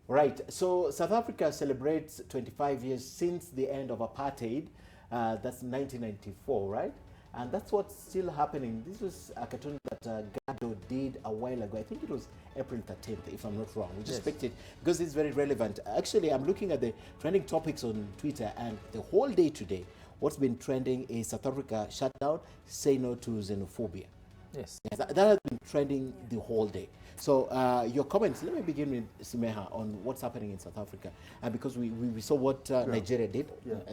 Right, so South Africa celebrates 25 years since the end of apartheid. That's 1994, right? And that's what's still happening. This was a cartoon that Gado did a while ago. I think it was April 13th, if I'm not wrong. We just picked it because it's very relevant. Actually, I'm looking at the trending topics on Twitter, and the whole day today, what's been trending is South Africa shutdown, say no to xenophobia. Yes. That has been trending the whole day. So your comments, let me begin with Simeha on what's happening in South Africa. Because we saw what Nigeria did,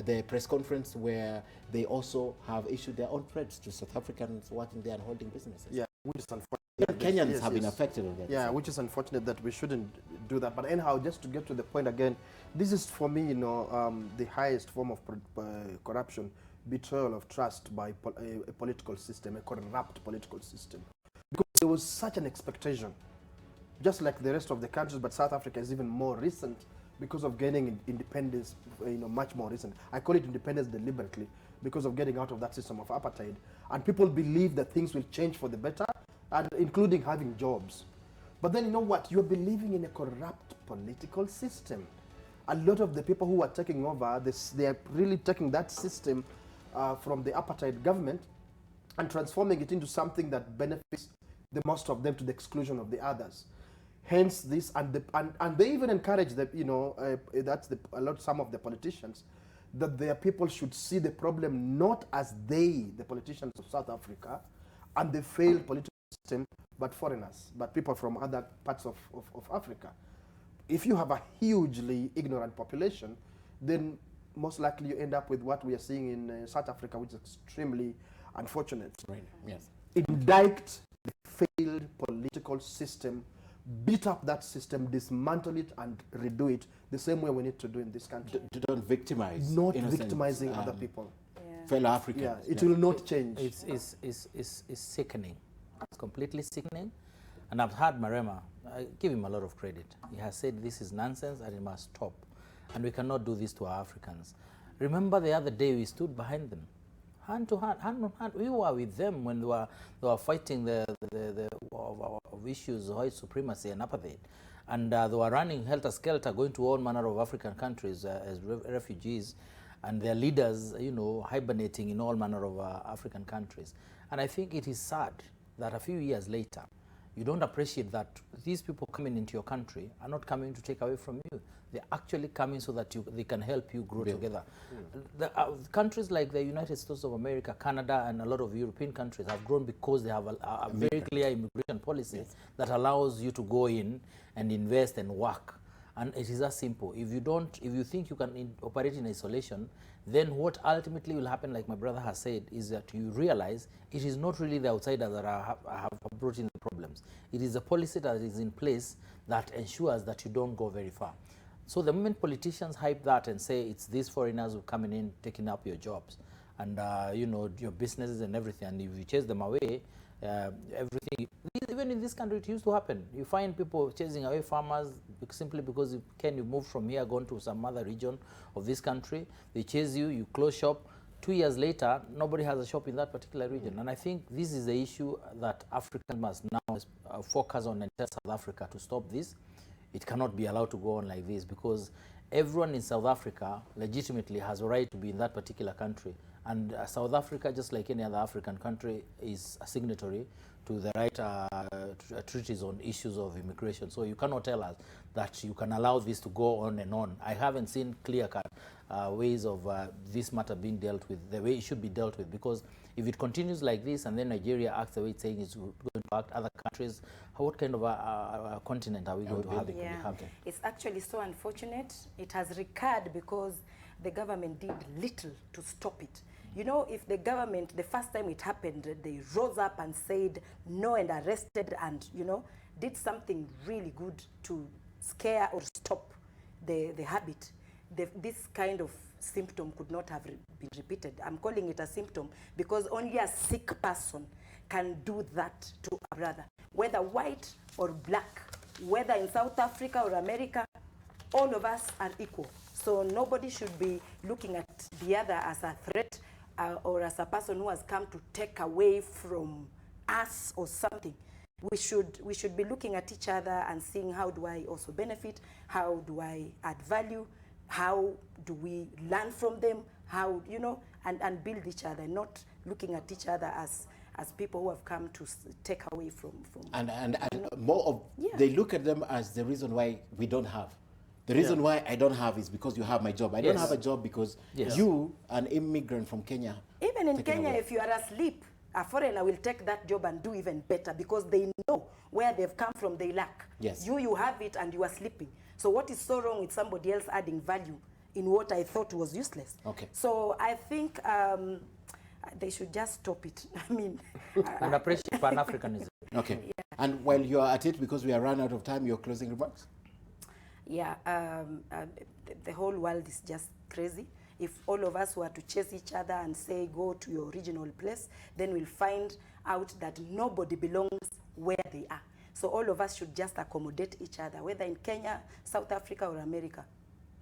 the press conference where they also have issued their own threats to South Africans working there and holding businesses. Yeah, which is unfortunate. Kenyans have been affected already. Yeah, which is unfortunate that we shouldn't do that. But anyhow, just to get to the point again, this is for me, the highest form of corruption, betrayal of trust by a political system, a corrupt political system. Because there was such an expectation, just like the rest of the countries, but South Africa is even more recent because of gaining independence, much more recent. I call it independence deliberately because of getting out of that system of apartheid. And people believe that things will change for the better, and including having jobs. But then you know what? You're believing in a corrupt political system. A lot of the people who are taking over, they are really taking that system from the apartheid government and transforming it into something that benefits the most of them to the exclusion of the others. Hence this, and they even encourage that, that's some of the politicians, that their people should see the problem not as the politicians of South Africa and the failed political system, but foreigners, but people from other parts of Africa. If you have a hugely ignorant population, then most likely you end up with what we are seeing in South Africa, which is extremely unfortunate. Right. Yes. Indict the failed political system, beat up that system, dismantle it, and redo it the same way we need to do in this country. Don't victimize. Not victimizing other people. Fellow Africans. Yeah, it will not change. It's sickening. It's completely sickening. And I've heard Marema, I give him a lot of credit. He has said this is nonsense and it must stop. And we cannot do this to our Africans. Remember the other day we stood behind them, hand to hand, hand on hand. We were with them when they were fighting the issues of white supremacy and apartheid. And they were running helter-skelter, going to all manner of African countries as refugees, and their leaders, hibernating in all manner of African countries. And I think it is sad that a few years later, you don't appreciate that these people coming into your country are not coming to take away from you. They're actually coming so that they can help you grow together. Countries like the United States of America, Canada, and a lot of European countries have grown because they have a very clear immigration policy that allows you to go in and invest and work. And it is as simple. If you think you can operate in isolation, then what ultimately will happen, like my brother has said, is that you realize it is not really the outsiders that have brought in the problems. It is a policy that is in place that ensures that you don't go very far. So the moment politicians hype that and say it's these foreigners who are coming in, taking up your jobs and your businesses and everything, and if you chase them away, everything. Even in this country, it used to happen. You find people chasing away farmers simply because you move from here, gone to some other region of this country. They chase you, you close shop. 2 years later, nobody has a shop in that particular region. And I think this is the issue that Africans must now focus on and tell South Africa to stop this. It cannot be allowed to go on like this, because everyone in South Africa legitimately has a right to be in that particular country. And South Africa, just like any other African country, is a signatory to the right treaties on issues of immigration. So you cannot tell us that you can allow this to go on and on. I haven't seen clear-cut ways of this matter being dealt with, the way it should be dealt with, because if it continues like this and then Nigeria acts the way it's saying it's going to act, other countries, what kind of a continent are we going to have? It's actually so unfortunate. It has recurred because the government did little to stop it. You know, if the government, the first time it happened, they rose up and said no and arrested and, you know, did something really good to scare or stop the habit, this kind of symptom could not have been repeated. I'm calling it a symptom because only a sick person can do that to a brother, whether white or black, whether in South Africa or America, all of us are equal. So nobody should be looking at the other as a threat or as a person who has come to take away from us or something. We should be looking at each other and seeing, how do I also benefit? How do I add value? How do we learn from them? How, you know, and build each other, not looking at each other as people who have come to take away from and more of, they look at them as the reason why we don't have. The reason why I don't have is because you have my job. I don't have a job because you, an immigrant from Kenya. Even in Kenya, if you are asleep, a foreigner will take that job and do even better because they know where they've come from, they lack. Yes. You have it and you are sleeping. So what is so wrong with somebody else adding value in what I thought was useless? Okay. So I think they should just stop it. I mean, and appreciate Pan-Africanism. Okay. Yeah. And while you are at it, because we are run out of time, your closing remarks? Yeah, the whole world is just crazy. If all of us were to chase each other and say, go to your original place, then we'll find out that nobody belongs where they are. So all of us should just accommodate each other, whether in Kenya, South Africa, or America.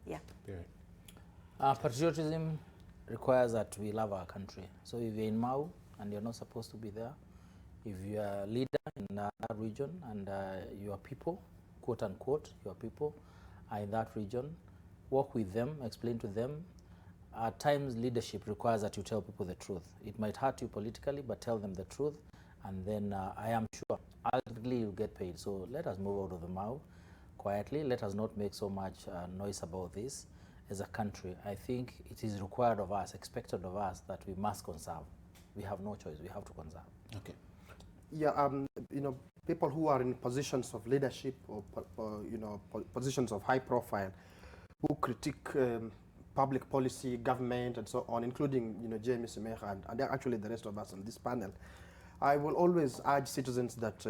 Yeah. Patriotism requires that we love our country. So if you're in Mau and you're not supposed to be there, if you're a leader in that region and your people, quote unquote, your people are in that region, work with them, explain to them. At times, leadership requires that you tell people the truth. It might hurt you politically, but tell them the truth, and then I am sure ultimately you'll get paid. So let us move out of the Mau quietly. Let us not make so much noise about this as a country. I think it is required of us, expected of us, that we must conserve. We have no choice. We have to conserve. Okay. Yeah, you know, people who are in positions of leadership or you know, positions of high profile, who critique public policy, government, and so on, including, you know, James Semeja and actually the rest of us on this panel, I will always urge citizens that,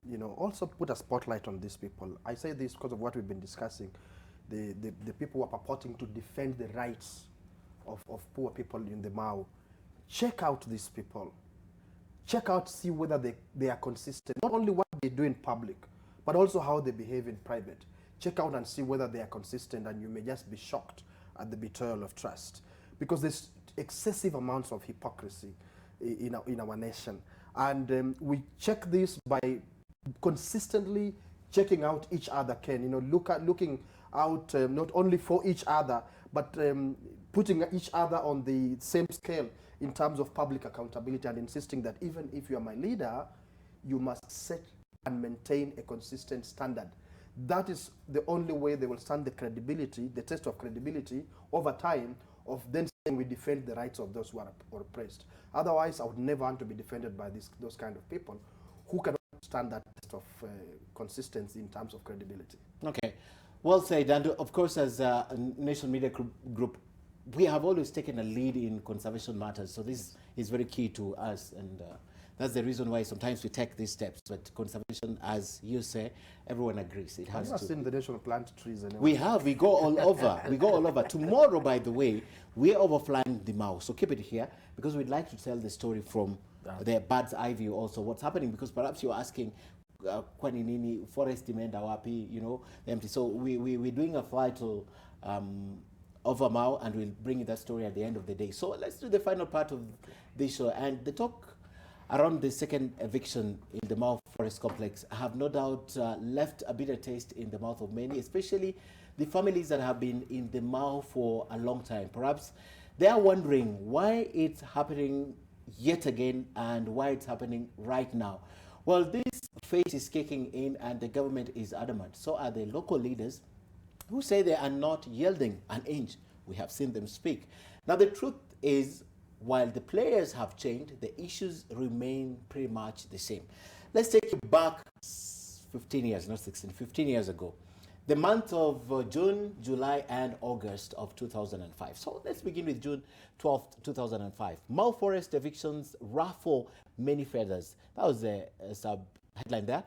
you know, also put a spotlight on these people. I say this because of what we've been discussing, the people who are purporting to defend the rights of poor people in the Mau. Check out these people. Check out, see whether they are consistent, not only what they do in public, but also how they behave in private. Check out and see whether they are consistent, and you may just be shocked at the betrayal of trust. Because there's excessive amounts of hypocrisy in our nation. And we check this by consistently checking out each other, Ken. You know, looking out not only for each other, but putting each other on the same scale in terms of public accountability, and insisting that even if you are my leader, you must set and maintain a consistent standard. That is the only way they will stand the credibility, the test of credibility over time, of then saying we defend the rights of those who are oppressed. Otherwise, I would never want to be defended by those kind of people who cannot stand that test of consistency in terms of credibility. Okay, well said. And of course, as a Nation Media Group, we have always taken a lead in conservation matters. So this is very key to us, and that's the reason why sometimes we take these steps. But conservation, as you say, everyone agrees. It has to. I've seen the nation plant trees. And we have. We go all over. We go all over. Tomorrow, by the way, we're overflying the Mau. So keep it here, because we'd like to tell the story from the bird's eye view also what's happening, because perhaps you're asking kwani nini forest imeenda wapi, you know, empty. So we're doing a fly to over Mau, and we'll bring you that story at the end of the day. So let's do the final part of this show, and the talk around the second eviction in the Mau Forest Complex have no doubt left a bitter taste in the mouth of many, especially the families that have been in the Mau for a long time. Perhaps they are wondering why it's happening yet again and why it's happening right now. Well, this phase is kicking in and the government is adamant. So are the local leaders who say they are not yielding an inch. We have seen them speak. Now, the truth is, while the players have changed, the issues remain pretty much the same. Let's take you back 15 years, not 16, 15 years ago. The month of June, July, and August of 2005. So let's begin with June 12th, 2005. Mau Forest evictions ruffle many feathers. That was the sub-headline there.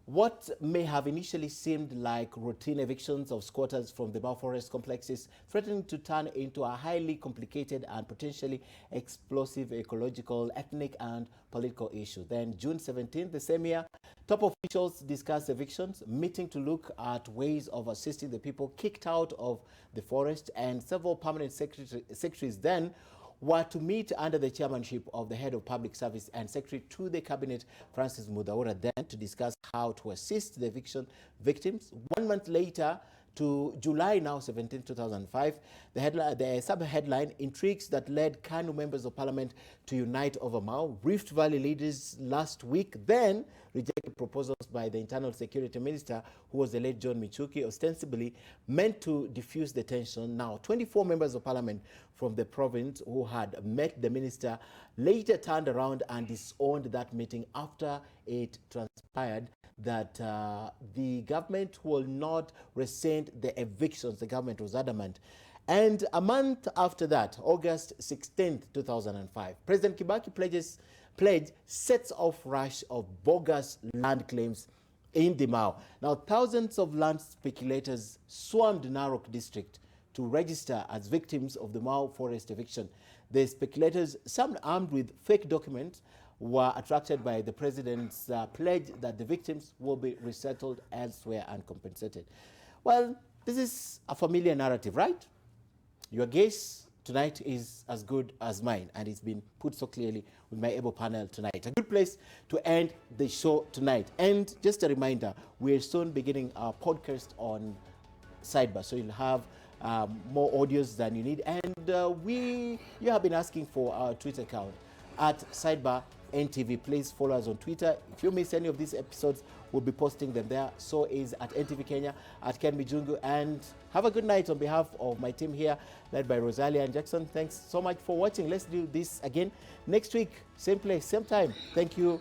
What may have initially seemed like routine evictions of squatters from the Mau Forest complexes threatening to turn into a highly complicated and potentially explosive ecological, ethnic, and political issue. Then June 17th, the same year, top officials discussed evictions, meeting to look at ways of assisting the people kicked out of the forest, and several permanent secretaries then were to meet under the chairmanship of the head of public service and secretary to the cabinet, Francis Mudaura, then to discuss how to assist the eviction victims. 1 month later, to July now 17, 2005, the sub-headline, intrigues that led Kanu members of parliament to unite over Mau. Rift Valley leaders last week then rejected proposals by the internal security minister, who was the late John Michuki, ostensibly meant to diffuse the tension. Now, 24 members of parliament from the province who had met the minister later turned around and disowned that meeting after it transpired that the government will not rescind the evictions. The government was adamant. And a month after that, August 16th, 2005, President Kibaki pledged sets off rush of bogus land claims in the Mau. Now, thousands of land speculators swarmed Narok district to register as victims of the Mau Forest eviction. The speculators, some armed with fake documents, were attracted by the president's pledge that the victims will be resettled elsewhere and compensated. Well, this is a familiar narrative, right? Your guess tonight is as good as mine, and it's been put so clearly with my able panel tonight. A good place to end the show tonight. And just a reminder, we're soon beginning our podcast on Sidebar, so you'll have more audios than you need. And you have been asking for our Twitter account at Sidebar NTV. Please follow us on Twitter. If you miss any of these episodes, we'll be posting them there. So is at NTV Kenya, at Ken Mijungu. And have a good night on behalf of my team here, led by Rosalia and Jackson. Thanks so much for watching. Let's do this again next week. Same place, same time. Thank you.